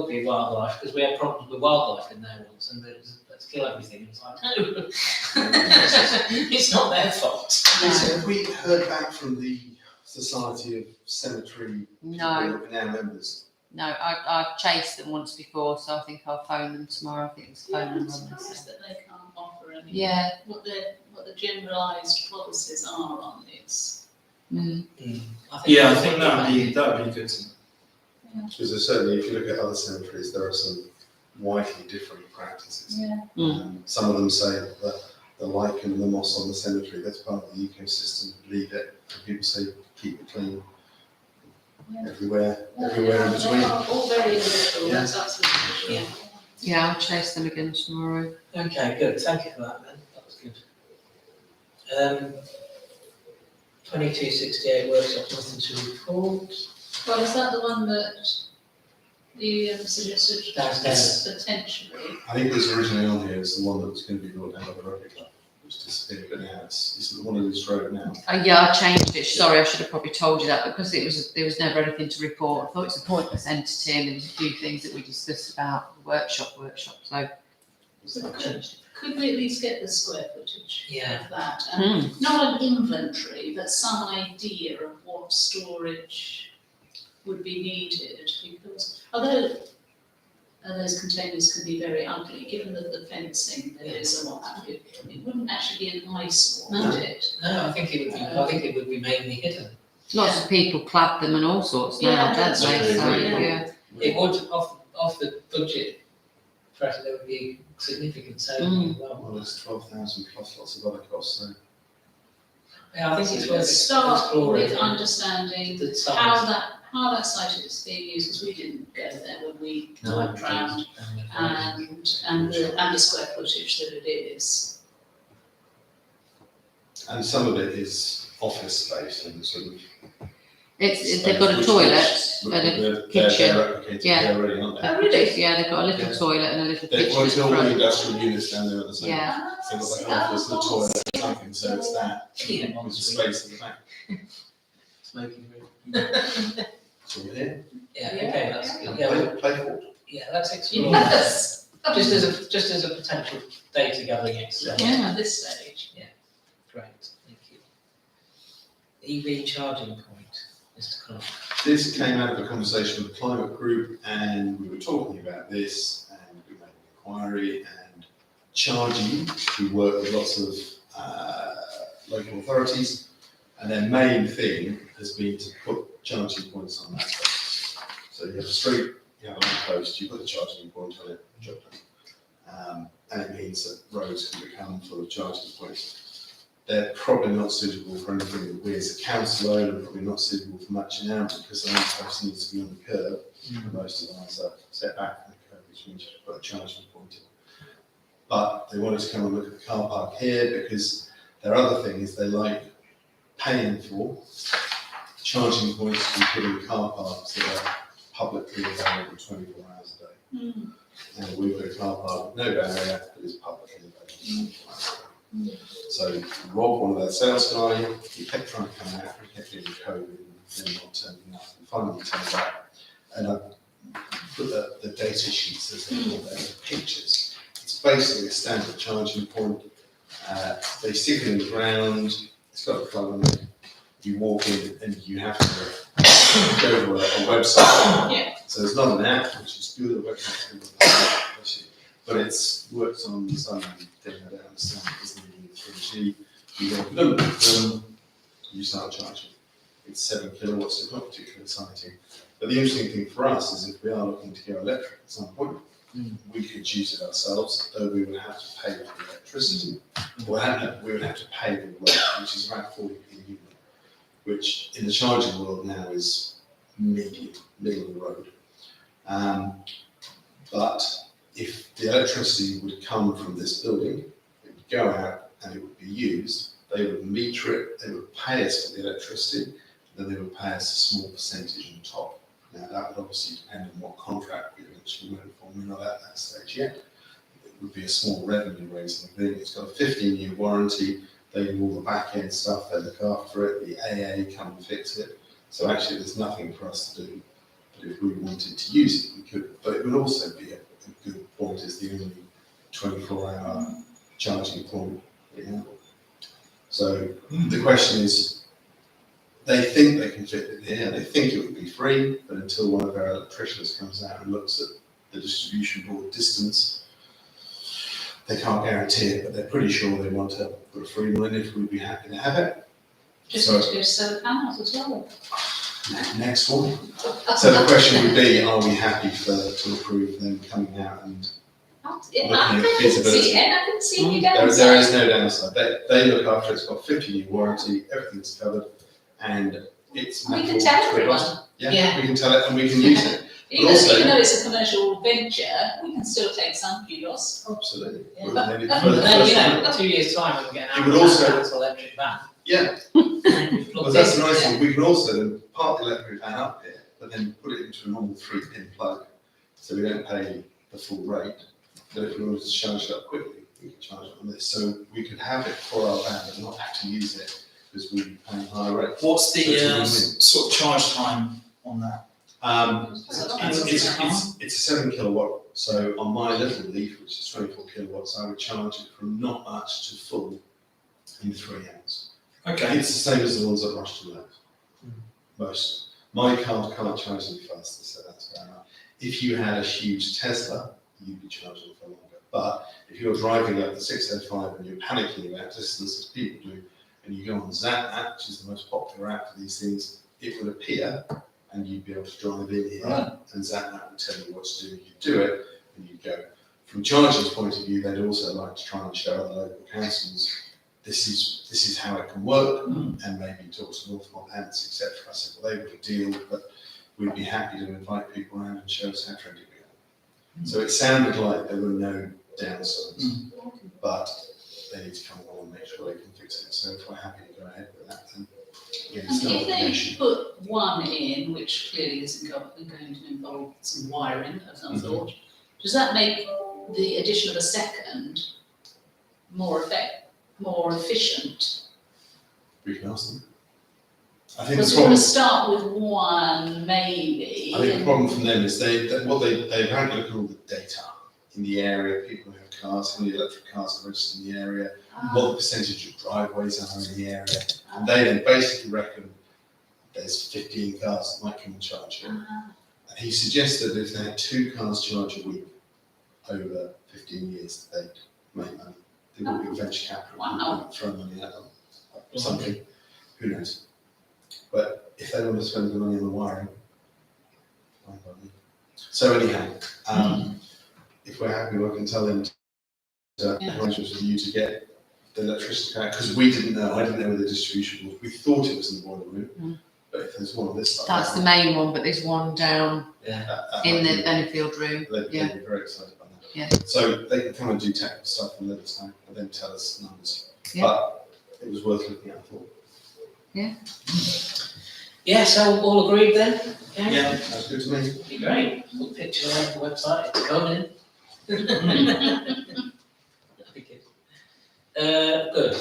be wildlife, because we had problems with wildlife in there once, and let's kill everything, it's like, no, it's not their fault. So have we heard back from the Society of Cemetery No, people, now members? no, I've chased them once before, so I think I'll phone them tomorrow. I think it's Yeah, phone I'm them on this. surprised that they can't offer any, Yeah. what the generalised policies are on this. Mm. Yeah, I think that'd be good to know. Because there's certainly, if you look at other cemeteries, there are some widely different practices. Yeah. Some of them say that the lichen and the moss on the cemetery, that's part of the ecosystem, leave it. And people say keep it clean everywhere in They between. are all very individual, Yeah. that's absolutely true. Yeah. Yeah, I'll chase them again tomorrow. Okay, good, thank you for that then, that was good. 2268 workshop, nothing to report. Well, is that the one that you suggested Downstairs. potentially? I think it was originally on here as the one that was going to be brought down by the Rugby Club, which disappeared, but now it's the one in this road now. Yeah, I changed it. Sorry, I should have probably told you that because there was never anything to report. I thought it's a pointless entity and there was a few things that we discussed about the workshop. So I changed Could we at least get the square footage Yeah. of that? it. And not an inventory, but some idea of what storage would be needed, because although those containers can be very ugly, given that the fencing there is and what have you, it wouldn't actually be an eyesore, would it? No, I think it would be mainly hidden. Lots of people clad them and all sorts Yeah, now, don't that's they? true, So, yeah. yeah. It would, off the budget pressure, there would be significant saving as well. Well, there's 12,000 plus lots of other costs, so. Yeah, I think it's worth Let's start exploring. with understanding The size. how that site is being used, because we didn't go there when we No, I walked round, don't. and the square footage that it is. And some of it is office space and sort of. They've got a toilet and a They're kitchen. replicated Yeah. there already, aren't they? Oh, really? yeah, they've got a little Yeah. toilet and a little They've kitchen got at the all the front. industrial units down there at the same. Yeah. They've got like an office and a toilet or something, so it's that, Yeah, with the space in the back. smoking room. So we're here. Yeah, okay, that's good. Yeah, Play forward. let's explore. Yes. Just as a potential data gathering exercise. Yeah. At this stage. Great, thank you. EV charging point, Mr. Clark. This came out of a conversation with the climate group, and we were talking about this, and we made an inquiry, and Charging, who work with lots of local authorities, and their main thing has been to put charging points on that space. So you have a street, you have a lamp post, you put a charging point on it, job done. And it means that roads can become full of charging points. they're probably not suitable for anything that we as a council own, and probably not suitable for much now because the house needs to be on the curb. And most of ours are set back from the curb, which means you've got a charging point in. But they want us to come and look at the car park here because their other thing is they like paying for charging points to be put in car parks that are publicly available 24 hours a day. And we've got a car park with no barrier that is publicly available 24 hours a day. So Rob, one of their sales guy, he kept trying to come out, he kept getting COVID and then not turning up, and finally turned up. And I put the data sheets as they call them, the pictures. It's basically a standard charging point. They stick it in the ground, it's got a plug on it. You walk in and you have to go to a website. Yeah. So it's not an app, which is good, a website, but it's works on some thing I don't understand, it doesn't even need 3G. You go, you start charging. It's 7 kilowatts, it's not particularly exciting. But the interesting thing for us is if we are looking to go electric at some point, we could use it ourselves, though we would have to pay for the electricity. We would have to pay the rate, which is about 40p a unit, which in the charging world now is middle of the road. But if the electricity would come from this building, it would go out and it would be used, they would meter it, they would pay us for the electricity, then they would pay us a small percentage on top. Now that would obviously depend on what contract we eventually went for, we're not at that stage yet. It would be a small revenue raising thing, it's got a 15-year warranty, they do all the back end stuff, they look after it, the AA come and fix it. So actually there's nothing for us to do, but if we wanted to use it, we could. But it would also be a good point as the only 24-hour charging point. Yeah. So the question is, they think they can fit it here, they think it would be free, but until one of our electricians comes out and looks at the distribution board distance, they can't guarantee it, but they're pretty sure they want to put a free one in if we'd be happy to have it. Just So- need to go to solar panels as well. Next one. So the question would be, are we happy to approve them coming out and I Looking at can feasibility. see it, I can see you there downside. is no downside. They look after it, it's got 50-year warranty, everything's covered, and it's. We can metal tell triggers. everyone. Yeah, Yeah. we can tell it and we can use it. Even also- though it's a commercial venture, we can still take some kudos. Absolutely. Yeah. Well, maybe But for the then, first you know, one- 2 years' time, when we get It an would also- council electric van. Yeah, and you've well, plugged that's in. the nice thing. We can also then park the electric van up here, but then put it into a normal 3-pin plug, so we don't pay the full rate. But if we wanted to charge it up quickly, we could charge it on this. So we could have it for our van, but not have to use it because we'd be paying higher rate. What's the So it's a win-win. sort of charge time on that? It's a 7 kilowatt, so on my little Leaf, which is 24 kilowatts, I would charge it from not much to full in 3 hours. Okay. It's the same as the ones at Rushton Road. Most. My car can't charge any faster, so that's fair enough. If you had a huge Tesla, you'd be charging for longer. But if you're driving up the 605 and you're panicking about distance, as people do, and you go on ZapMap, which is the most popular app for these things, it would appear and you'd be able to drive in here Right. and ZapMap would tell you what to do. You'd do it and you'd go. From charging's point of view, they'd also like to try and show other local councils this is how it can work, and maybe talk to Northmont Ants, etc. I said, well, they've got a deal, but we'd be happy to invite people around and show us how trendy we are. So it sounded like there were no downsides, but they need to come along and make sure they can fix it. So if we're happy to go ahead with that, then yeah, it's And not if an they issue. put one in, which clearly isn't going to involve some wiring of some sort, does that make the addition of a second more efficient? We can ask them. I think Because the we're problem, going to start with one, maybe. I think the problem from them is they've had a look at all the data in the area, people who have cars, how many electric cars are registered in the area, what the percentage of driveways are in the area, and they then basically reckon there's 15 cars that might come and charge it. And he suggested that if they had 2 cars charge a week over 15 years, they'd make money. They would be venture capital, Wow. throw money at them, something, who knows. But if they want to spend the money on the wiring, fine by me. So anyhow, if we're happy, we can tell them to Yeah. arrangements for you to get the electricity account, because we didn't know, I didn't know where the distribution was. We thought it was in the boiler room, but if there's one on this side. That's the main one, but there's one down Yeah. that in might the be- Benfield room. They'd Yeah. be very excited about that. Yeah. So they can come and do technical stuff and let us know, and then tell us numbers. Yeah. But it was worth looking at, I thought. Yeah, so all agreed then? Yeah, that's good to me. Be great. Put a picture on the website. It's coming. That'd be good. Good.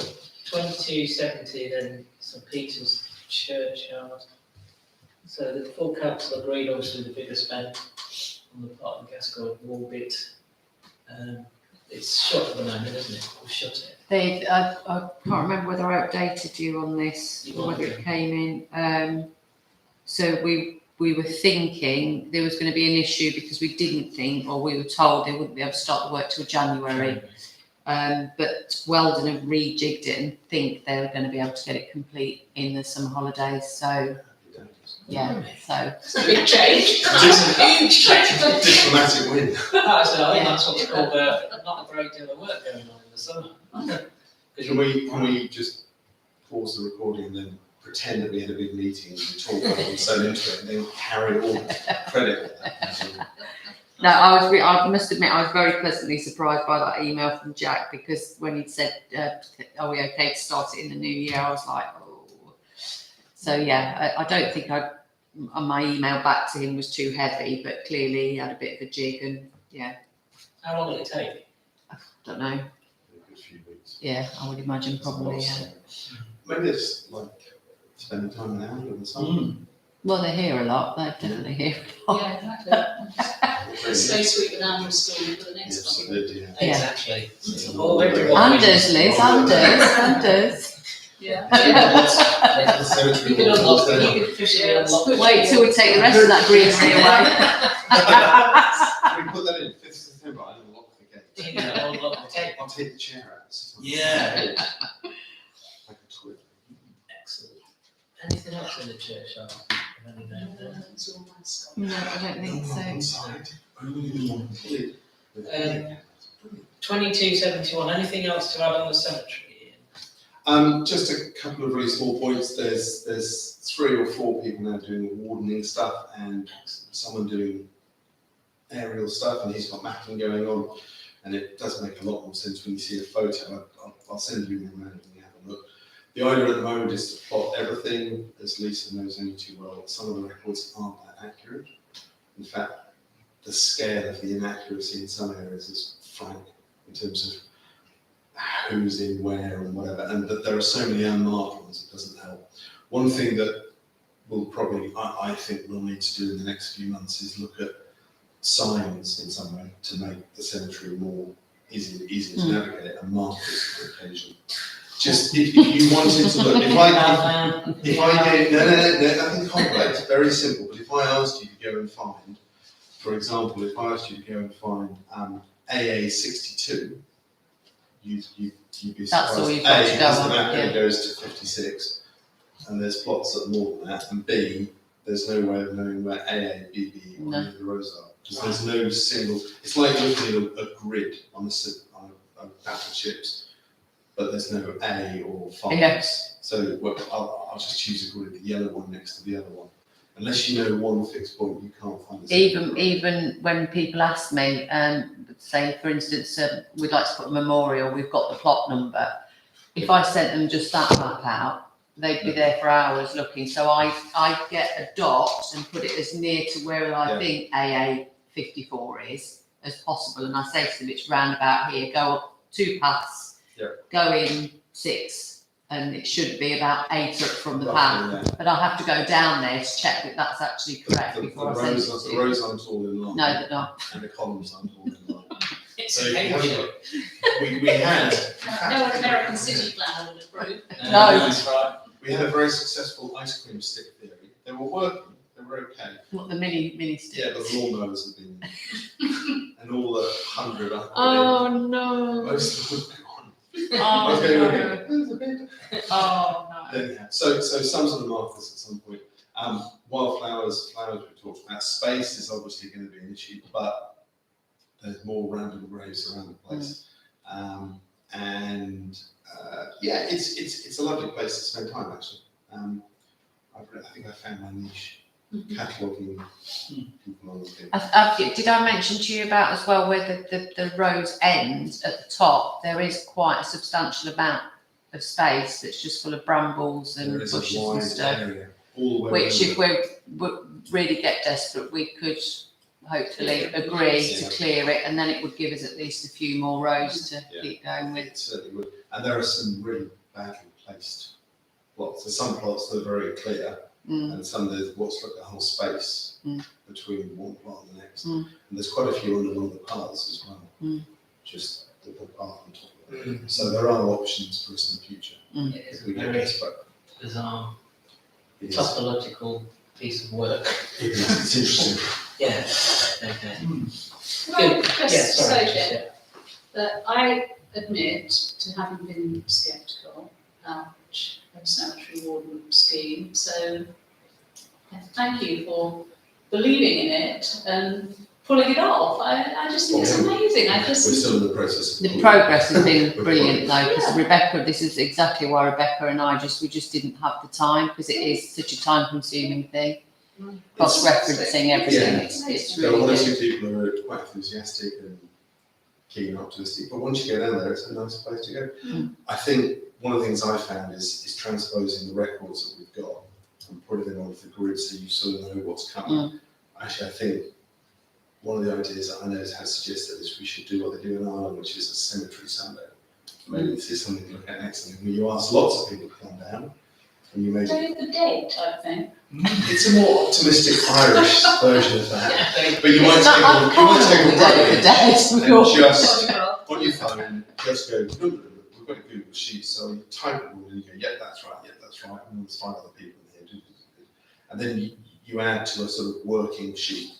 2270, then St Peter's Churchyard. So the full council agreed, obviously the bigger spend on the part of Gascoigne wall bit. It's shut at the moment, isn't it? We've shut it. I can't remember whether I updated you on this You or whether might it have. came in. So we were thinking there was going to be an issue because we didn't think, or we were told they wouldn't be able to start the work till January. But Weldon have rejigged it and think they were going to be able to get it complete in the summer holidays. So yeah, so It's a big change. It's a huge change. Diplomatic win. I think that's what we call not a great deal of work going on in the summer. Can we just pause the recording and then pretend that we had a big meeting and we talked about it so into it and then carry all the credit? no, I must admit I was very pleasantly surprised by that email from Jack, because when he'd said, "Are we okay to start it in the new year?" I was like, "Oh." So yeah, I don't think my email back to him was too heavy, but clearly he had a bit of a jig, and yeah, How long will it take? don't know. A good few weeks. Yeah, I would imagine probably. Yeah. Maybe it's like spending time in Ireland in the summer. Well, they're here a lot. They're definitely here. A lot. Yeah, exactly. Stay sweet with Anne School for the next one. Absolutely, yeah. Yeah. Exactly. Yeah. Oh, everyone Anders, Liz, Anders. Yeah. The cemetery You can will unlock close it. down. You can officially Yeah, unlock it. Wait till we take the rest of that greenery away. Can we put that in 5th September? I unlock the gate. Yeah, unlock the gate. I'll take the chair out. Yeah. Like a twig. Excellent. Anything else in the churchyard? Any note there? It's all nice. No, I don't think so. Inside. Only one plate. 2271, anything else to add on the cemetery? Just a couple of really small points. There's 3 or 4 people now doing wardening stuff and someone doing aerial stuff, and he's got mapping going on, and it does make a lot more sense when you see a photo. I'll send you in around and you have a look. The idea at the moment is to plot everything, as Lisa knows only too well. Some of the records aren't that accurate. In fact, the scale of the inaccuracy in some areas is frightening in terms of who's in where and whatever, and that there are so many unmarked ones, it doesn't help. One thing that we'll probably, I think we'll need to do in the next few months is look at signs in some way to make the cemetery more easier to navigate and mark this for occasion. Just if you wanted to look, if I gave, no, nothing complex, very simple, but if I asked you to go and find, for example, if I asked you to go and find AA 62, you'd be surprised. That's all you've got to go because the on, map yeah. goes to 56, and there's plots that are more than that, and B, there's no way of knowing where AA, BB, or No. any of the rows are, because there's no single, it's like looking at a grid on a battleships, but there's no A or 5. Yes. So I'll just choose a grid, the yellow one next to the other one. Unless you know one fixed point, you can't find the Even when people ask me, say for instance, we'd like to put a memorial, we've got the plot number. If I sent them just that map out, they'd be there for hours looking. So I get a dot and put it as near to where I think AA 54 is as possible, and I say to them, it's round about here. Go up 2 paths, go in 6. And it should be about 8 up from the path. But I'll have to go down there to check that that's actually correct The before I send it to rows, the you. rows aren't all in line. No, they're not. And the columns aren't all in line. It's So a if you paper. haven't got, we had, No American city planner would approve. No. That's right. we had a very successful ice cream stick theory. They were working, they were okay. Not the mini sticks. Yeah, but the lawnmowers have been, and all the 100 up. Oh no. Most of them have gone. Oh Okay, no. okay. There's a bit. Oh no. Anyhow, so some sort of markers at some point. Wildflowers, flowers we talked about. Space is obviously going to be an issue, but there's more random graves around the place. And yeah, it's a lovely place to spend time actually. I think I found my niche, cataloguing people on the thing. Did I mention to you about as well where the road ends at the top? There is quite a substantial amount of space that's just full of brambles and There is a bushes and wide stuff. area all the way Which, if around. we really get desperate, we could hopefully agree to Yeah. clear it, and then it would give us at least a few more rows to Yeah. keep going with. It certainly would. And there are some really badly placed plots. There's some plots that are very clear, and some there's what's like the whole space between one plot and the next. And there's quite a few under one of the paths as well. Just the path on top of it. So there are options for us in the future It is if a we get very desperate. bizarre It is. topological piece of work. It is. It's interesting. Yeah. Okay. Can I just Yeah, sorry. say, Jen, that I admit to having been sceptical about a cemetery warden scheme, so thank you for believing in it and pulling it off. I just think it's amazing. We're still in the process of The progress has been We're brilliant though, because Yeah. Rebecca, this is exactly why Rebecca and I we just didn't have the time, because it is such a time consuming thing. Cross-referencing everything, Yeah. it's There are really one or good. two people who are quite enthusiastic and keen and optimistic, but once you go down there, it's a nice place to go. I think one of the things I found is transposing the records that we've got and putting them onto the grid so you sort of know what's coming. Actually, I think one of the ideas that I know has suggested is we should do what they do in Ireland, which is a cemetery Sunday. Maybe this is something to look at next time. When you ask lots of people to come down, and you maybe Day of the dead type thing. it's a more optimistic Irish version of that. Yeah. But you might It's not take uncommon, a the Day of the Dead. and just on your phone, just go, we've got a Google sheet, so you type it all and you go, yeah, that's right, and there's 5 other people in here. And then you add to a sort of working sheet.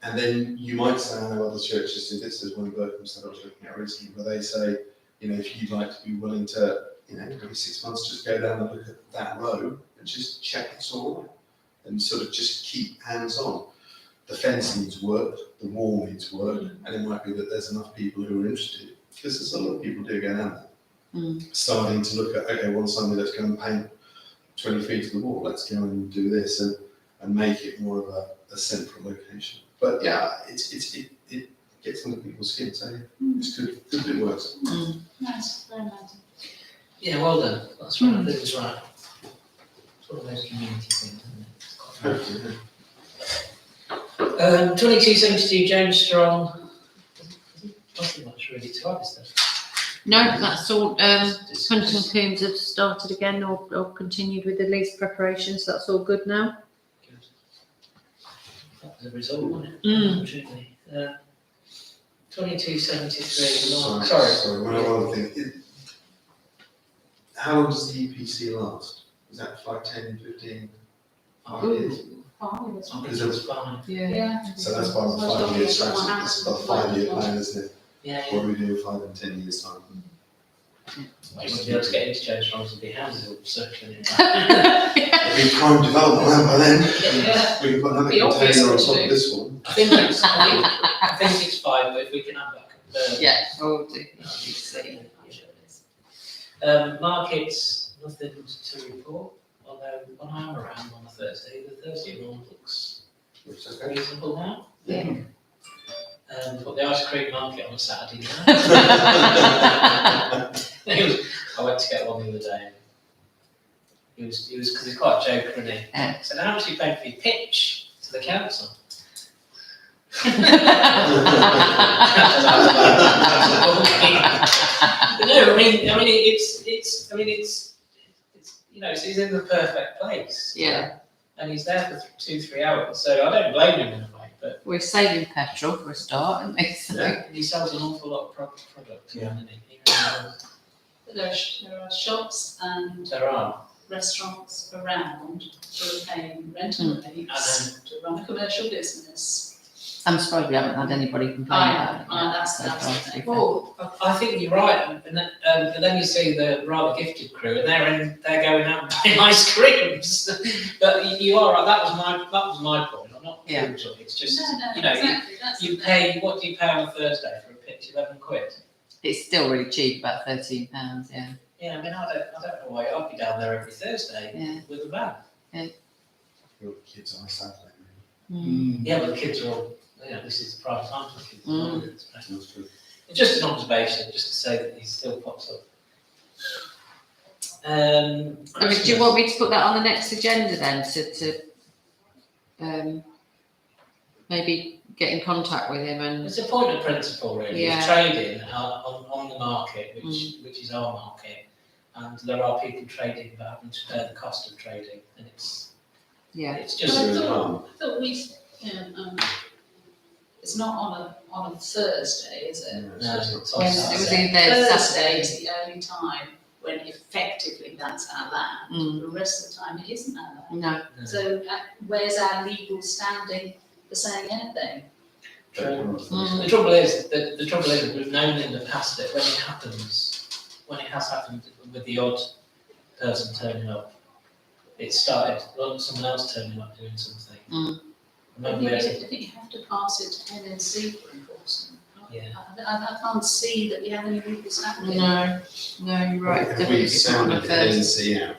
And then you might say, I know other churches do this, there's one in Berkhamsted I was looking at recently, where they say, if you'd like to be willing to, every 6 months, just go down and look at that row and just check it's all right. And sort of just keep hands on. The fence needs work, the wall needs work, and it might be that there's enough people who are interested, because there's a lot of people do go down there. Starting to look at, okay, one Sunday let's go and paint 20 feet of the wall, let's go and do this and make it more of a central location. But yeah, it gets under people's skin, so it's good that it works. Nice, very nice. Yeah, well done. That's right. I think it was right. It's one of those community things, isn't it? Quite right. 2272 James Strong. Nothing much really to add, is there? No, that's all. Huntington Coombs have started again or continued with the lease preparations. That's all good now. Good. That was a result, wasn't it? Unfortunately. 2273. Mark. Sorry. One other thing. How long does the EPC last? Is that 5, 10, 15, 5 years? I think it was fine. Yeah. So that's part of the 5-year strategy. It's about a 5-year plan, isn't it? Yeah, What do we do in 5 and 10 years time? I won't be able to get into James Strong's and be houses all circling it. It'll be prime development land by then. Yeah. We can put another Be obvious container on what to top do. of this one. I think it's fine, but if we can have that. Yeah, we'll do. Markets, nothing to report, although when I'm around on a Thursday, the Thursday one looks Which is okay. reasonable now. Yeah. But the ice cream market on a Saturday night. I went to get one the other day. And he was because he's quite a joker, isn't he? Yeah. So how much are you paying for your pitch to the council? No, I mean it's he's in the perfect place. Yeah. And he's there for 2-3 hours, so I don't blame him in a way, but We're saving petrol for a start, aren't we? So, Yeah. he sells an awful lot of product. Yeah. Doesn't he? He really does. There are shops and There are. restaurants around who are paying rental rates to run a commercial business. I'm surprised we haven't had anybody complain about it. That's so far, to be the thing. fair. Well, I think you're right, and then you see the rather gifted crew, and they're going out and buying ice creams. But you are right. That was my point. I'm not Yeah. cruel. It's just No, you know exactly, that's you the pay. What do you pay on a Thursday for a pitch? £11. It's still really cheap, about £13, yeah. Yeah, I mean, I don't know why, I'll be down there every Thursday Yeah. with a van. Your kids on a Saturday. Yeah, but the kids are all, this is the prime time for the kids. That's true. It's just an observation, just to say that he still pops up. I mean, do you want me to put that on the next agenda then, to maybe get in contact with him and, It's a point of principle, really. Yeah. It's trading on the market, which is our market, and there are people trading without having to bear the cost of trading, and it's yeah. it's But just I thought we, it's not on a Thursday, is it? no, it's When on It was Saturday. either Thursday Saturday. is the only time when effectively that's our land. The rest of the time it isn't our land. No, No. So where's our legal standing for saying anything? The trouble is that we've known in the past that when it has happened with the odd person turning up, it started someone else turning up doing something. Mm. I Remember we had to- think you have to pass it to NNC for enforcement. Yeah. I can't see that we have any legal standing. no, you're right. Have Definitely we it's not on sounded the the first. NC out?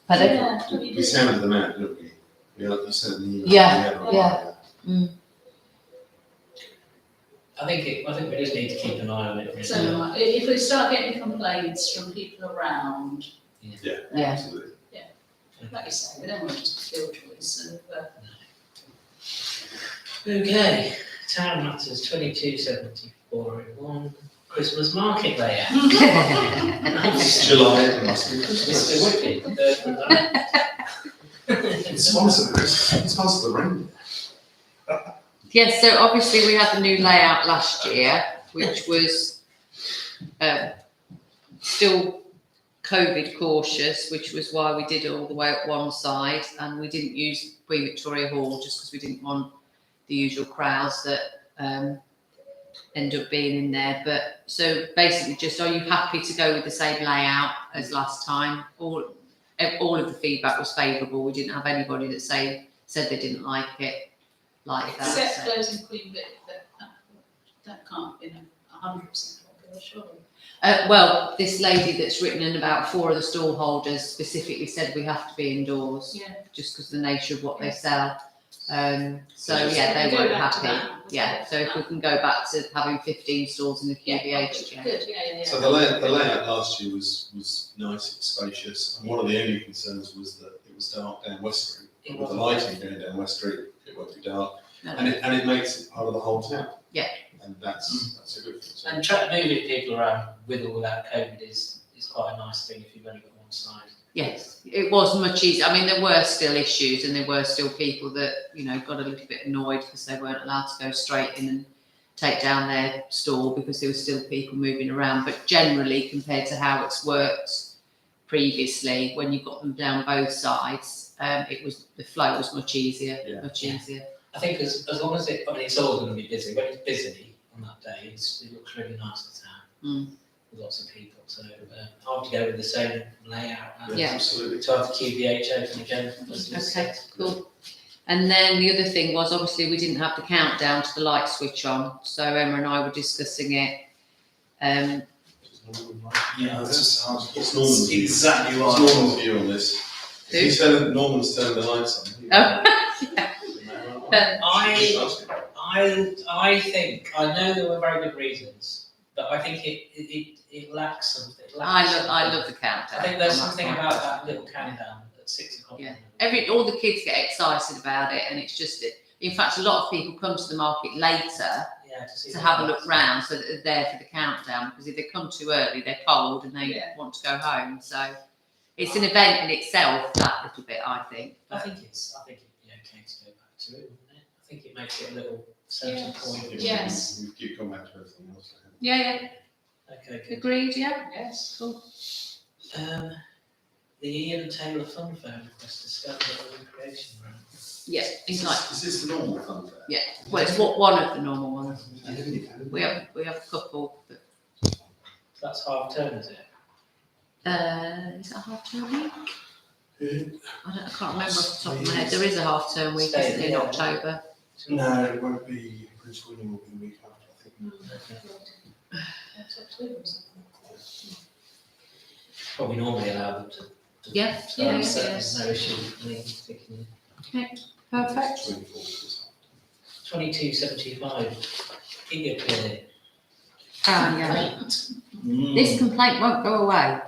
Pardon? Yeah, we We did. sounded them out, didn't we? You sent an email. Yeah. I think we just need to keep an eye on it. Really. So if we start getting complaints from people around, Yeah, Yeah. absolutely. like you say, we don't want to just kill choice. Okay, town matters 227401 Christmas market layout. It's July, it must be Mr. Christmas. Whippet, third from that. It's sponsored Christmas, it's sponsored the reindeer. Yes, so obviously we had the new layout last year, which was still COVID cautious, which was why we did it all the way up one side, and we didn't use Queen Victoria Hall just because we didn't want the usual crowds that end up being in there. But so basically, just are you happy to go with the same layout as last time? All of the feedback was favourable. We didn't have anybody that said they didn't like it like that. Except so. closing Queen Vic, that can't be 100% popular, surely. Well, this lady that's written in about 4 of the stall holders specifically said we have to be indoors Yeah. just because of the nature of what they sell. So Yes. yeah, they Go weren't back to happy. that. Yeah, so if we can go back to having 15 stalls in the Yeah, QVH again. good, yeah. So the layout last year was nice, it was spacious, and one of the only concerns was that it was dark down West Street. It With the was. lighting going down West Street, it won't be dark, No. and it makes it part of the whole town. Yeah. And that's a good thing. So And moving people around with or without COVID is quite a nice thing if you've only got one side. Yes, it was much easier. I mean, there were still issues and there were still people that, got a little bit annoyed because they weren't allowed to go straight in and take down their stall because there were still people moving around. But generally, compared to how it's worked previously, when you got them down both sides, the flow was much easier, Yeah. much Yeah. easier. I think as long as it's always going to be busy. When it's busy on that day, it looks really nice, the town, with lots of people. So I would go with the same layout and Yeah. absolutely. to have the QVH open again. Okay, cool. And then the other thing was, obviously, we didn't have the countdown to the light switch on. So Emma and I were discussing it. Yeah, that's just It's Norman's view. exactly What's right. Norman's view on this? Who? If you say that Norman's turned the lights on. I think I know there were very good reasons, but I think it lacks something. It lacks I something. love the countdown. I think there's I'm something not- about that little countdown at 6 o'clock. Yeah. All the kids get excited about it, and it's just that. In fact, a lot of people come to the market later Yeah, to see to the have a lights. look round, so that they're there for the countdown. Because if they come too early, they're cold and they Yeah. want to go home. So it's an event in itself. That little bit, I think. I think it'd be okay to go back to it, wouldn't it? I think it makes it a little centre point. Yes. We keep coming back to everything else. Yeah. Okay, good. Agreed. Yeah. Yes. Cool. The Ian Taylor Fun Fair request to Scarborough Recreation Ground. Yeah. It's like Is this the normal fun fair? well, it's one of the normal ones. We have a couple. But, That's half term, is it? is it a half term week? I can't remember off the top of my head. There is a half term week, isn't there, in October? No, it won't be Prince William will be the week after, I think. That's October or something. Probably normally allow them to. Yeah, start, yeah, so yes. No issue, I mean, thinking perfect. 24th. 2275, Giga Clear. Ah, yeah. Mm. This complaint won't go away.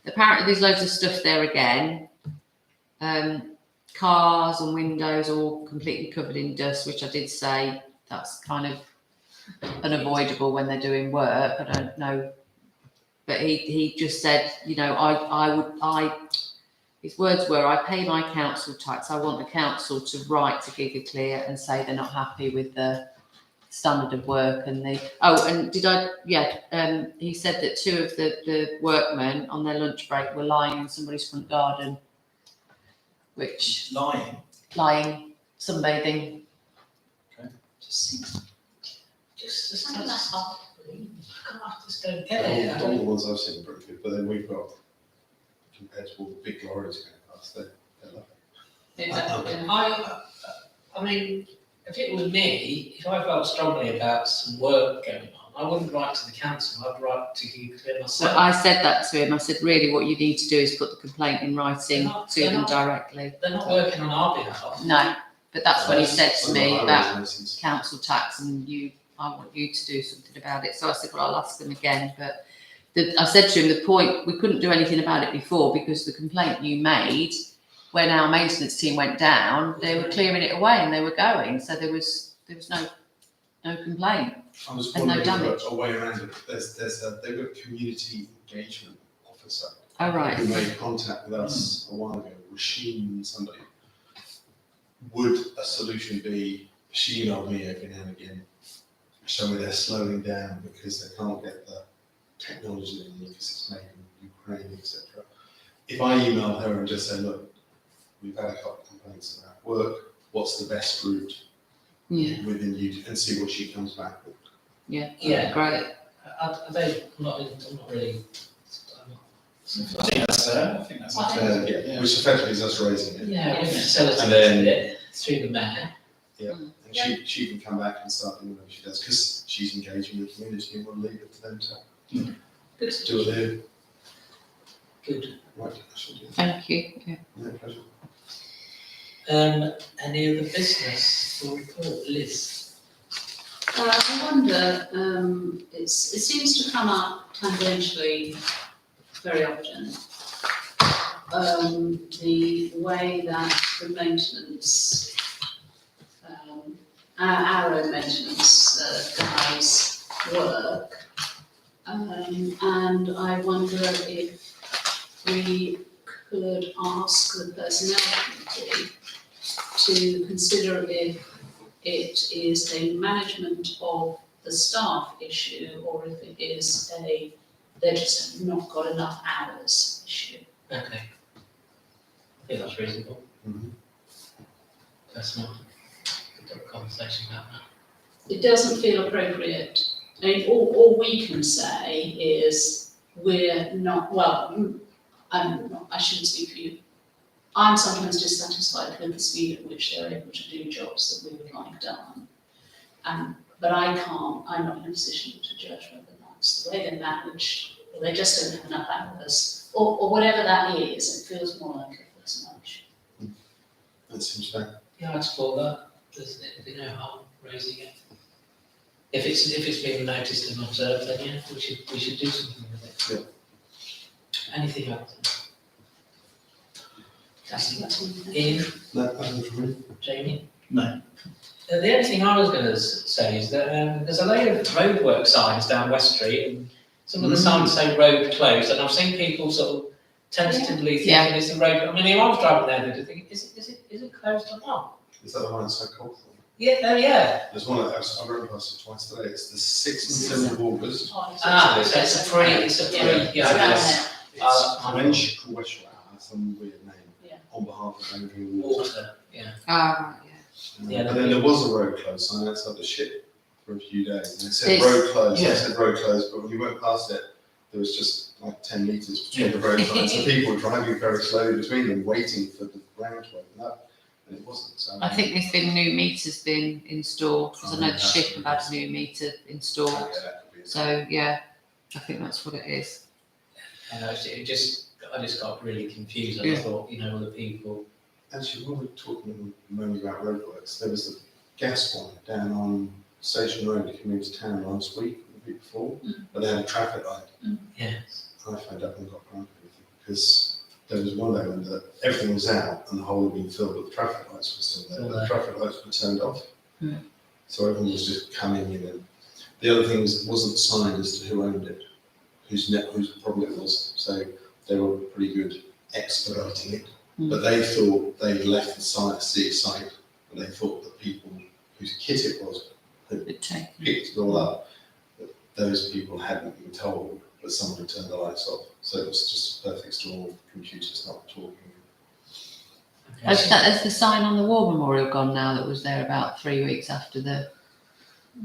Apparently there's loads of stuff there again. Cars and windows all completely covered in dust, which I did say that's kind of unavoidable when they're doing work. I don't know. But he just said, you know, his words were, I pay my council tax. I want the council to write to Giga Clear and say they're not happy with the standard of work and he said that two of the workmen on their lunch break were lying in somebody's front garden, which sunbathing. Just that's hard to believe. I just don't get All it. all the ones I've seen are pretty good, but then we've got, compared to all the big lorries going past, they're lovely. Exactly. I mean, if it was me, if I felt strongly about some work going on, I wouldn't write to the council, I'd write to Giga Clear myself. So I said that to him. I said, really, what you need to do is put the complaint in writing to They're them not- directly. They're not working on our behalf. No, but that's what he said to Some me of the about highways license. council tax and I want you to do something about it. So I said, well, I'll ask them again. But I said to him, the point, we couldn't do anything about it before because the complaint you made, when our maintenance team went down, they were clearing it away and they were going. So there was no complaint. I was And no wondering damage. a way around it. They've got a community engagement officer Oh, right. who made contact with us a while ago, Rasheen somebody. Would a solution be, she emailed me every now and again, show me they're slowing down because they can't get the technology in because it's made in Ukraine, etc. If I emailed her and just said, look, we've had a couple of complaints about work, what's the best route Yeah, within you, and see what she comes back with. yeah, Yeah. great. I'm not really. I think that's fair, I think that's I fair. Yeah, which effectively is us raising it. Yeah, we And facilitated then- it through the mayor. And she can come back and start doing whatever she does, because she's engaging with the community and we'll leave it to them to Good. do what they do. Good. Right, I shall do that. Thank you. Yeah. No pleasure. Any other business or report, Liz? I wonder, it seems to come up tangentially very often. The way that the maintenance, our own maintenance guys work. And I wonder if we could ask the personnel committee to consider if it is a management of the staff issue or if it is they're just not got enough hours issue. Okay. I think that's reasonable. Mhm. Personal. We've got a conversation about that. It doesn't feel appropriate. I mean, all we can say is we're not, well, I shouldn't speak for you. I'm sometimes dissatisfied with the speed at which they're able to do jobs that we would like done. But I'm not in a position to judge whether that's the way they manage, or they just don't have enough hours, or whatever that is. It feels more like a personal issue. That seems fair. Yeah, I'd support that. There's no harm raising it. If it's been noticed and observed, then yeah, we should do something with it. Anything else? Ian, No, nothing from me. Jamie? No. The only thing I was going to say is that there's a load of roadwork signs down West Street, and some of the signs say road closed, and I've seen people sort of tentatively thinking, Yeah. is the road? I mean, if I was driving there, they'd think, is it closed or not? Is that the one that's so cold? Yeah, yeah. There's one that I rode past it twice today. It's the 6th and 7th of August. Ah, so it's a free, yeah. It's around yes. there. It's French Westshire, some weird name, Yeah. on behalf of Andrew Water. Water, yeah. Ah, right, yeah. Yeah, And then there was a road closed sign outside the ship for a few days, and it said It's- road closed, Yeah. it said road closed, but when you went past it, there was just like 10 metres between the road signs, so people were driving very slowly between them, waiting for the ground to open up. and it wasn't, so. I think there's been new meters being installed, because I know the Oh, ship have had that's a new meter installed. Okay, that could be it. So, yeah, I think that's what it is. And I just got really confused, and I Yeah. thought, you know, other people, Actually, when we're talking mainly about roadworks, there was a gas one down on Station Road that came into town last week, or the week before, but they had a traffic light. yes, I phoned up and got granted anything, because there was one day when everything was out and the hole had been filled, but the traffic lights were still there, but the traffic lights were turned off. Hmm. So everyone was just coming in, and the other thing is, it wasn't signed as to who owned it, whose problem it was, so they were pretty good expediting it. Hmm. But they thought they'd left the site, and they thought the people whose kit it was had Good take. picked it all up. But those people hadn't been told that someone had turned the lights off. So it was just a perfect storm of computers not talking. Has the sign on the war memorial gone now that was there about 3 weeks after the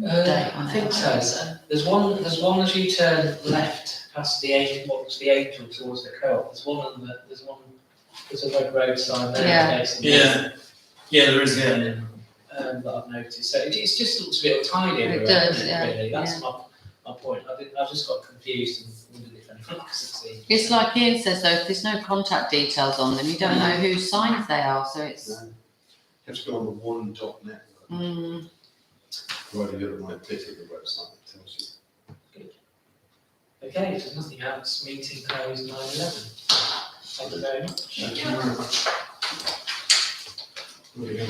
date on I it? think so. There's one as you turn left past the angel, what was the angel towards the co-op. There's a red road sign there. Yeah. facing Yeah, there is, that I've noticed. So it just looks a bit untidy. It everywhere, does, doesn't yeah, Really, that's yeah. my point. I just got confused and wondered if anyone else had seen. It's like Ian says though, if there's no contact details on them, you don't know whose signs they are, so it's, No. You have to go on the one.net network. mm, Right, you got the right bit of the website that tells you. Okay, if there's nothing else, meeting closed 9:11. Thank you very much. Thank you very much. We're gonna